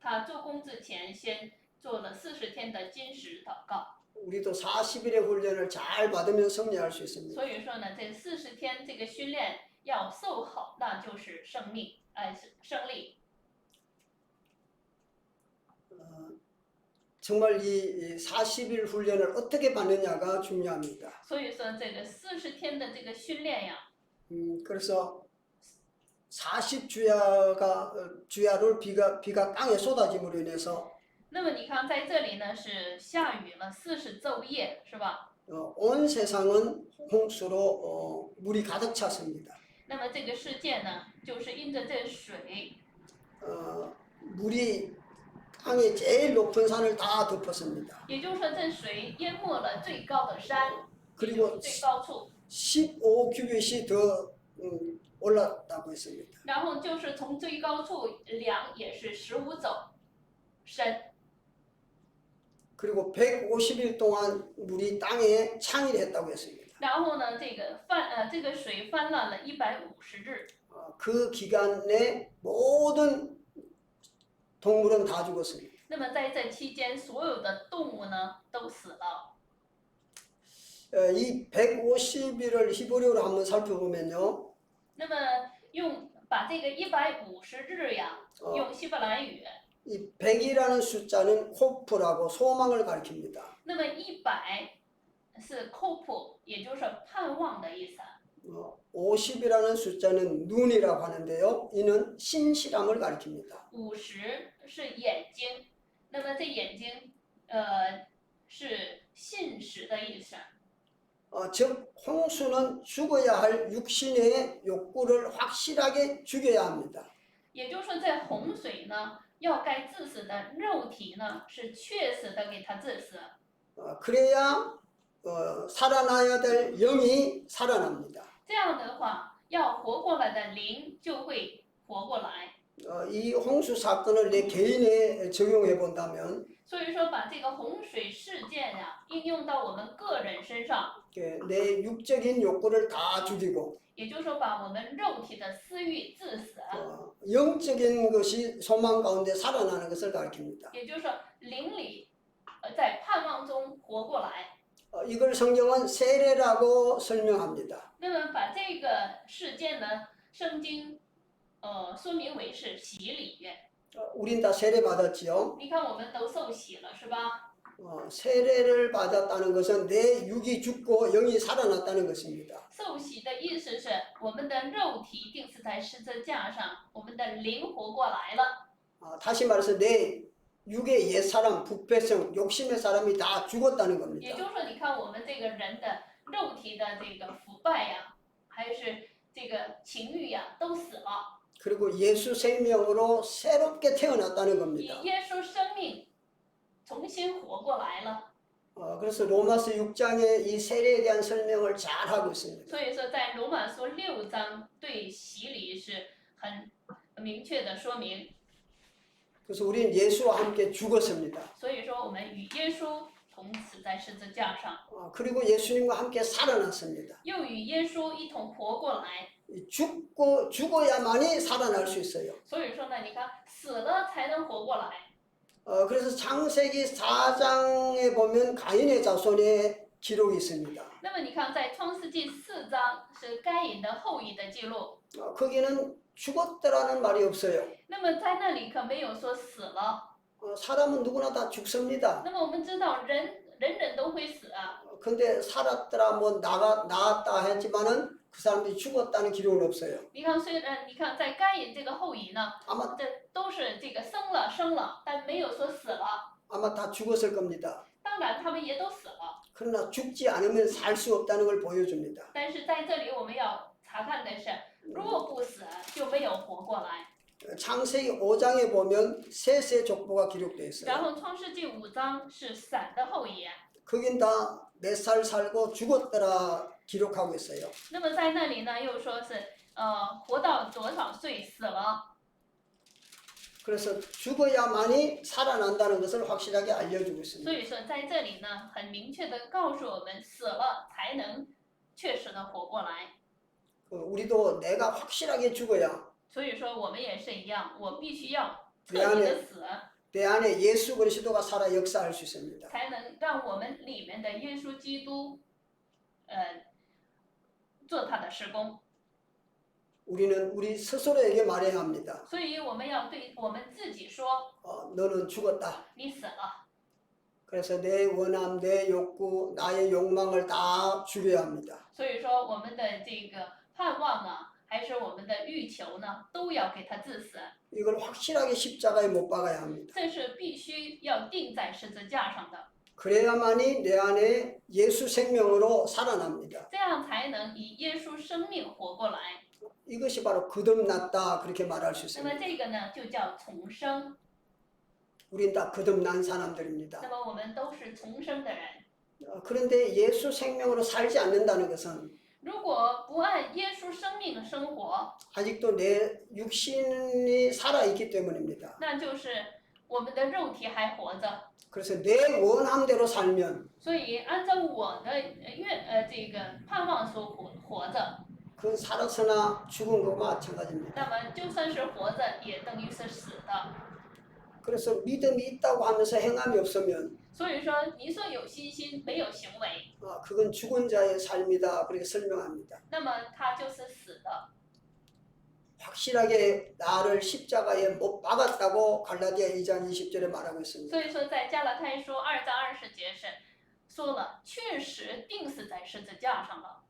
他做工之前先做了40天的禁食祷告。 우리도 40일의 훈련을 잘 받으면 승리할 수 있습니다. 所以说呢，这40天这个训练要受好，那就是胜利，胜利。 정말 이 40일 훈련을 어떻게 받느냐가 중요합니다. 所以说这个40天的这个训练呀， 그래서 40주야가 주야를 비가 땅에 쏟아짐으로 인해서 那么你看在这里呢是下雨了40昼夜，是吧？ 온 세상은 홍수로 물이 가득 찼습니다. 那么这个世界呢，就是因着这水， 물이 땅의 제일 높은 산을 다 덮었습니다. 也就是说这水淹没了最高的山， 그리고 最高处。15 규빗이 더 올랐다고 했습니다. 然后就是从最高处量也是15肘深， 그리고 150일 동안 물이 땅에 창일했다고 했습니다. 然后呢，这个水泛滥了150日， 그 기간 내 모든 동물은 다 죽었습니다. 那么在这期间，所有的动物呢都死了。 이 150일을 히브리어로 한번 살펴보면요. 那么把这个150日呀，用希伯来语， 이 100이라는 숫자는 호프라고 소망을 가리킵니다. 那么100是 hope， 也就是盼望的意思。 50이라는 숫자는 눈이라고 하는데요. 이는 신실함을 가리킵니다. 50是眼睛，那么这眼睛，是信实的意思。 즉 홍수는 죽어야 할 육신의 욕구를 확실하게 죽여야 합니다. 也就是说，在洪水呢，要该致死的肉体呢，是确实的给它致死。 그래야 살아나야 될 영이 살아납니다. 这样的话，要活过来的灵就会活过来。 이 홍수 사건을 내 개인에 적용해 본다면 所以说，把这个洪水事件呀、应用到我们个人身上， 내 육적인 욕구를 다 죽이고 也就是说，把我们肉体的私欲致死， 영적인 것이 소망 가운데 살아나는 것을 가리킵니다. 也就是说，灵里在盼望中活过来。 이걸 성경은 세례라고 설명합니다. 那么把这个事件呢，圣经说明为是洗礼。 우린 다 세례 받았지요. 你看，我们都受洗了，是吧？ 세례를 받았다는 것은 내 육이 죽고 영이 살아났다는 것입니다. 受洗的意思是我们的肉体钉死在十字架上，我们的灵活过来了。 다시 말해서 내 육의 옛사람, 부패성, 욕심의 사람이 다 죽었다는 也 겁니다. 就是说，你看我们这个人的肉体的这个腐败呀，还是这个情欲呀，都死了， 그리고 예수 생명으로 새롭게 태어났다는 以 겁니다. 耶稣生命重新活过来了。 그래서 로마서 6장에 이 세례에 대한 설명을 잘 하고 있습니다. 所以说，在罗马书6章对洗礼是很明确的说明。 그래서 우리는 예수와 함께 죽었습니다. 所以说，我们与耶稣同死在十字架上， 그리고 예수님과 함께 살아났습니다. 又与耶稣一同活过来。 죽어야만이 살아날 수 있어요. 所以说呢，你看死了才能活过来。 그래서 창세기 4장에 보면 가인의 자손의 기록이 있습니다. 那么你看，在创世纪4章是该隐的后裔的记录， 거기는 죽었다라는 말이 없어요. 那么在那里可没有说死了。 사람은 누구나 다 죽습니다. 那么我们知道人人都会死啊， 근데 살았더라 뭐 나았다 했지만은 그 사람들이 죽었다는 기록은 없어요. 你看虽然你看在该隐这个后裔呢， 아마 这都是这个生了，但没有说死了。 아마 다 죽었을 겁니다. 当然他们也都死了， 그러나 죽지 않으면 살 수 없다는 걸 보여줍니다. 但是在这里我们要查看的是，若不死就没有活过来。 창세기 5장에 보면 셋의 족보가 기록되어 있어요. 然后创世纪5章是闪的后裔， 거긴 다 몇 살 살고 죽었더라 기록하고 있어요. 那么在那里呢又说是活到多少岁死了。 그래서 죽어야만이 살아난다는 것을 확실하게 알려주고 所 있습니다. 以说在这里呢，很明确的告诉我们，死了才能确实的活过来。 우리도 내가 확실하게 죽어야 所以说我们也是一样，我必须要彻 내 底 안에 的死， 내 안에 예수 그리스도가 살아 역사할 수 있습니다. 才能让我们里面的耶稣基督，做他的施工。 우리는 우리 스스로에게 말해야 합니다. 所以我们要对我们自己说， 너는 죽었다. 你死了。 그래서 내 원함, 내 욕구, 나의 욕망을 다 죽여야 합니다. 所以说我们的这个盼望呢，还是我们的欲求呢，都要给他致死， 이걸 확실하게 십자가에 못 박아야 합니다. 这是必须要钉在十字架上的， 그래야만이 내 안에 예수 생명으로 살아납니다. 这样才能以耶稣生命活过来。 이것이 바로 거듭났다 그렇게 말할 수 那么 있습니다. 这个呢，就叫重生。 우린 다 거듭난 사람들입니다. 那么我们都是重生的人， 그런데 예수 생명으로 살지 않는다는 것은 如果不按耶稣生命生活， 아직도 내 육신이 살아 있기 때문입니다. 那就是我们的肉体还活着。 그래서 내 원함대로 살면 所以按照我的这个盼望所活着， 그 살았으나 죽은 것과 마찬가지입니다. 那么就算是活着，也等于是死的。 그래서 믿음이 있다고 하면서 행함이 없으면 所以说，你说有信心没有行为， 그건 죽은 자의 삶이다 그렇게 설명합니다. 那么他就是死的。 확실하게 나를 십자가에 못 박았다고 갈라디아 2장 20절에 말하고 있습니다. 所以说，在加拉太书2章20节是说了，确实钉死在十字架上了。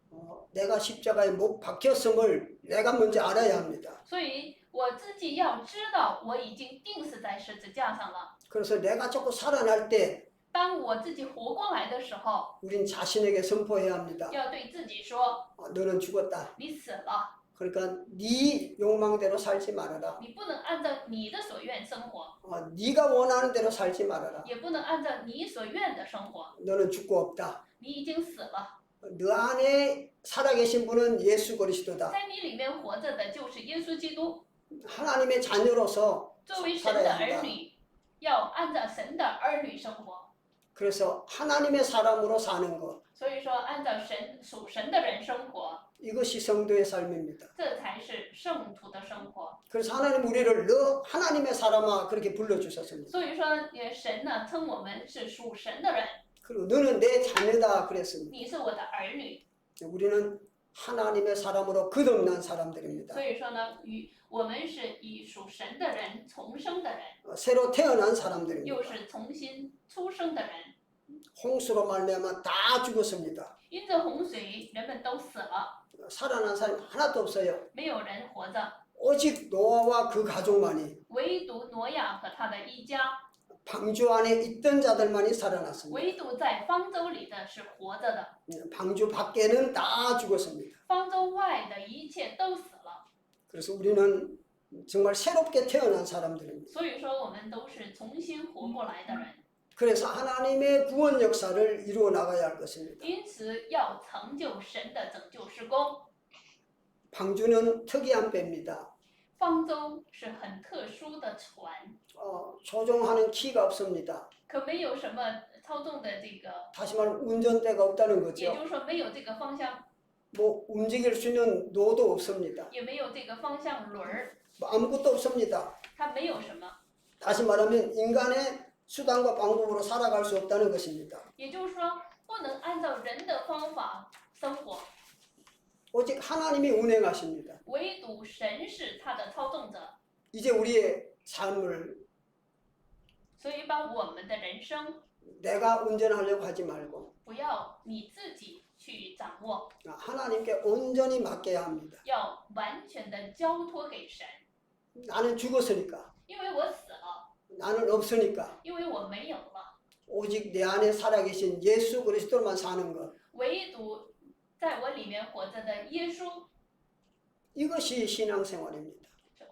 내가 십자가에 못 박혔음을 내가 먼저 알아야 합니다. 所以我自己要知道，我已经钉死在十字架上了。 그래서 내가 자꾸 살아날 때 当我自己活过来的时候， 우린 자신에게 선포해야 합니다. 要对自己说， 너는 죽었다. 你死了， 그러니까 네 욕망대로 살지 말아라. 你不能按照你的所愿生活， 네가 원하는 대로 살지 말아라. 也不能按照你所愿的生活。 너는 죽고 없다. 你已经死了， 너 안에 살아계신 분은 예수 그리스도다. 在你里面活着的就是耶稣基督。 하나님의 자녀로서 作为神的 살아야 儿 한다. 女，要按照神的儿女生活。 그래서 하나님의 사람으로 사는 것 所以说，按照属神的人生活， 이것이 성도의 삶입니다. 这才是圣徒的生活。 그래서 하나님 우리를 너 하나님의 사람아 그렇게 불러주셨습니다. 所以说，神呢称我们是属神的人， 그리고 너는 내 자녀다 그랬습니다. 你是我的儿女。 우리는 하나님의 사람으로 거듭난 사람들입니다. 所以说呢，我们是以属神的人重生的人， 새로 태어난 사람들입니다. 又是重新出生的人。 홍수로 말미암아 다 죽었습니다. 因着洪水，人们都死了， 살아난 사람이 하나도 없어요. 没有人活着， 오직 노아와 그 가족만이 唯独挪亚和他的一家， 방주 안에 있던 자들만이 살아났습니다. 唯独在方舟里的是活着的， 방주 밖에는 다 죽었습니다. 方舟外的一切都死了。 그래서 우리는 정말 새롭게 태어난 사람들입니다. 所以说，我们都是重新活过来的人， 그래서 하나님의 구원 역사를 이루어 나가야 할 것입니다. 因此要成就神的拯救施工。 방주는 특이한 배입니다. 方舟是很特殊的船， 조종하는 키가 없습니다. 可没有什么操纵的这个， 다시 말하면 운전대가 없다는 也 거죠. 就是说没有这个方向， 뭐 움직일 수 있는 노도 없습니다. 也没有这个方向轮儿， 뭐 아무것도 없습니다. 它没有什么。 다시 말하면 인간의 수단과 방법으로 살아갈 수 없다는 것입니다. 也就是说，不能按照人的方法生活， 오직 하나님이 운행하십니다. 唯独神是他的操纵者。 이제 우리의 삶을 所以把我们的人生 내가 운전하려고 하지 말고 不要你自己去掌握， 하나님께 온전히 맡겨야 합니다. 要完全的交托给神。 나는 죽었으니까, 因为我死了， 나는 없으니까 因为我没有了， 오직 내 안에 살아계신 예수 그리스도만 사는 것, 唯独在我里面活着的耶稣 이것이 신앙생활입니다.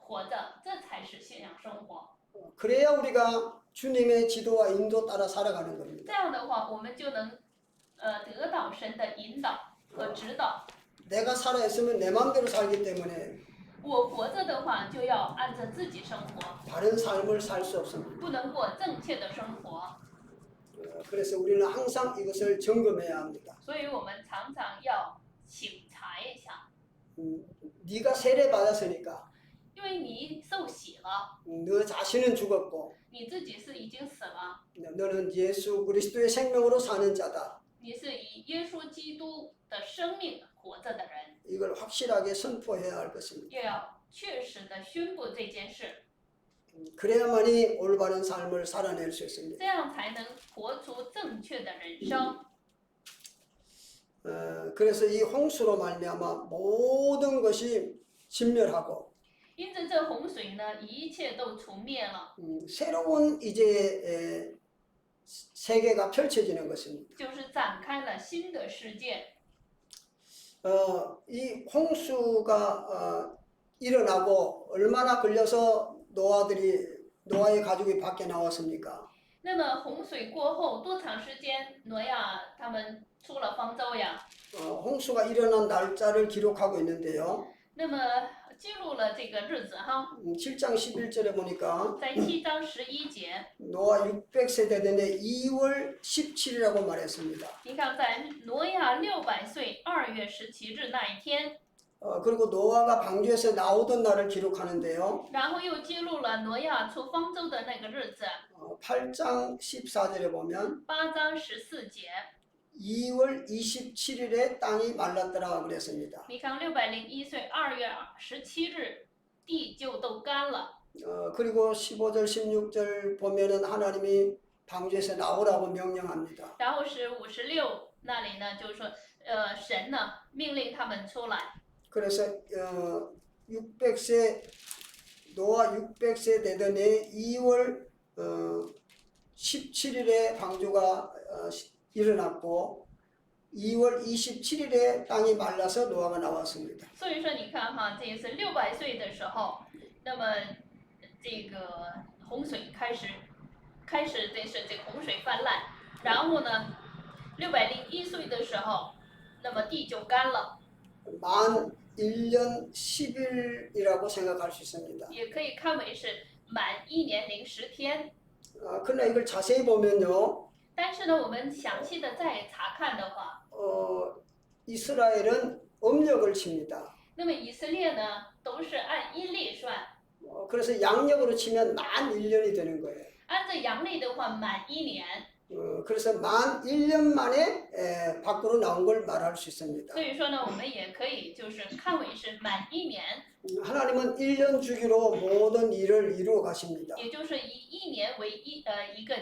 活着，这才是信仰生活。 그래야 우리가 주님의 지도와 인도 따라 살아가는 这 겁니다. 样的话，我们就能得到神的引导和指导。 내가 살아있으면 내 마음대로 살기 때문에 我活着的话，就要按照自己生活， 바른 삶을 살 수 없습니다. 不能过正确的生活。 그래서 우리는 항상 이것을 점검해야 합니다. 所以我们常常要请查一下， 네가 세례 받았으니까 因为你受洗了， 너 자신은 죽었고 你自己是已经死了， 너는 예수 그리스도의 생명으로 사는 자다. 你是以耶稣基督的生命活着的人， 이걸 확실하게 선포해야 할 것입니다. 又要确实的宣布这件事， 그래야만이 올바른 삶을 살아낼 수 있습니다. 这样才能活出正确的人生。 그래서 이 홍수로 말미암아 모든 것이 진멸하고 因着这洪水呢，一切都除灭了， 새로운 이제 세계가 펼쳐지는 것입니다. 就是展开了新的世界。 이 홍수가 일어나고 얼마나 걸려서 노아의 가족이 밖에 나왔습니까? 那么洪水过后多长时间，挪亚他们出了方舟呀？ 홍수가 일어난 날짜를 기록하고 있는데요. 那么记录了这个日子哈， 7장 11절에 보니까 在7章11节， 노아 600세대 되는 2월 17일이라고 말했습니다. 你看在挪亚600岁2月17日那一天， 그리고 노아가 방주에서 나오던 날을 기록하는데요. 然后又记录了挪亚出方舟的那个日子， 8장 14절에 보면 8章14节， 2월 27일에 땅이 말랐더라 그랬습니다. 你看601岁2月17日，地就都干了。 그리고 15절 16절 보면은 하나님이 방주에서 나오라고 명령합니다. 然后是56那里呢，就是说，神呢命令他们出来。 그래서 600세 노아 600세 되던 해 2월 17일에 방주가 일어났고 2월 27일에 땅이 말라서 노아가 나왔습니다. 所以说你看哈，这一次600岁的时候，那么这个洪水开始这是这个洪水泛滥，然后呢，601岁的时候，那么地就干了， 만 1년 10일이라고 생각할 수 있습니다. 也可以看为是满1年零10天。 그러나 이걸 자세히 보면요. 但是呢，我们详细的再查看的话， 이스라엘은 음력을 칩니다. 那么以色列呢都是按阴历算， 그래서 양력으로 치면 만 1년이 되는 거예요. 按照阳历的话满1年。 그래서 만 1년 만에 밖으로 나온 걸 말할 수 있습니다. 所以说呢，我们也可以就是看为是满1年， 하나님은 1년 주기로 모든 일을 이루어 가십니다. 也就是以1年为一个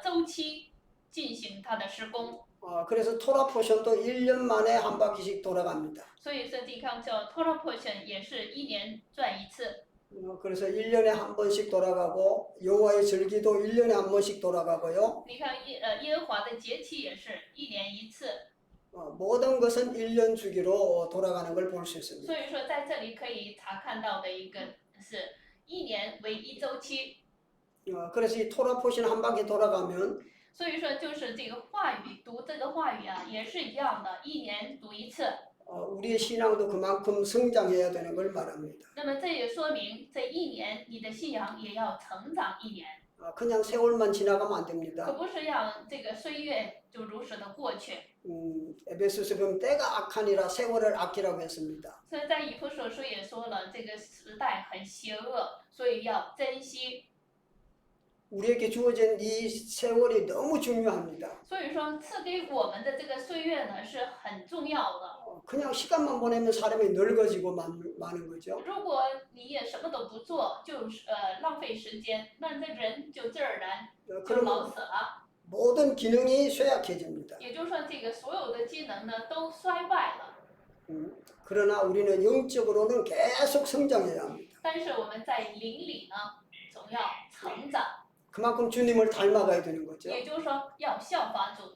周期进行它的施工。 그래서 토라 포션도 1년 만에 한 바퀴씩 돌아갑니다. 所以说这康叫 Torah portion 也是1年转1次， 그래서 1년에 한 번씩 돌아가고 여호와의 절기도 1년에 한 번씩 돌아가고요. 你看耶和华的节期也是1年1次， 모든 것은 1년 주기로 돌아가는 걸 볼 수 있습니다. 所以说在这里可以查看到的一个是1年为1周期。 그래서 이 토라 포션 한 바퀴 돌아가면 所以说就是这个话语读这个话语啊，也是一样的，1年读1次。 우리의 신앙도 그만큼 성장해야 되는 걸 말합니다. 那么这也说明这1年你的信仰也要成长1年， 그냥 세월만 지나가면 안 可 됩니다. 不是让这个岁月就如实的过去。 에베소서 보면 때가 악하니라 세월을 아끼라고 했습니다. 所以在以弗所书也说了，这个时代很邪恶，所以要珍惜。 우리에게 주어진 이 세월이 너무 중요합니다. 所以说赐给我们的这个岁月呢是很重要的。 그냥 시간만 보내면 사람이 늙어지고 마는 거죠. 如果你也什么都不做，就是浪费时间，那这人就自然而然就老 그러면 死了。 모든 기능이 쇠약해집니다. 也就是说，这个所有的机能呢都衰败了。 그러나 우리는 영적으로는 계속 성장해야 합니다. 但是我们在灵里呢，总要成长， 그만큼 주님을 닮아가야 되는 거죠. 也就是说要效法主。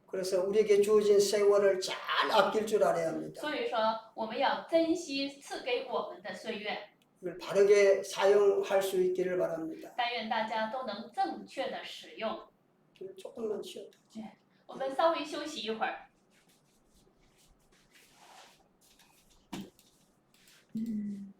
그래서 우리에게 주어진 세월을 잘 아낄 줄 알아야 합니다. 所以说，我们要珍惜赐给我们的岁月。 이걸 바르게 사용할 수 있기를 바랍니다. 但愿大家都能正确的使用。 조금만 쉬어도. 我们稍微休息一会儿。嗯。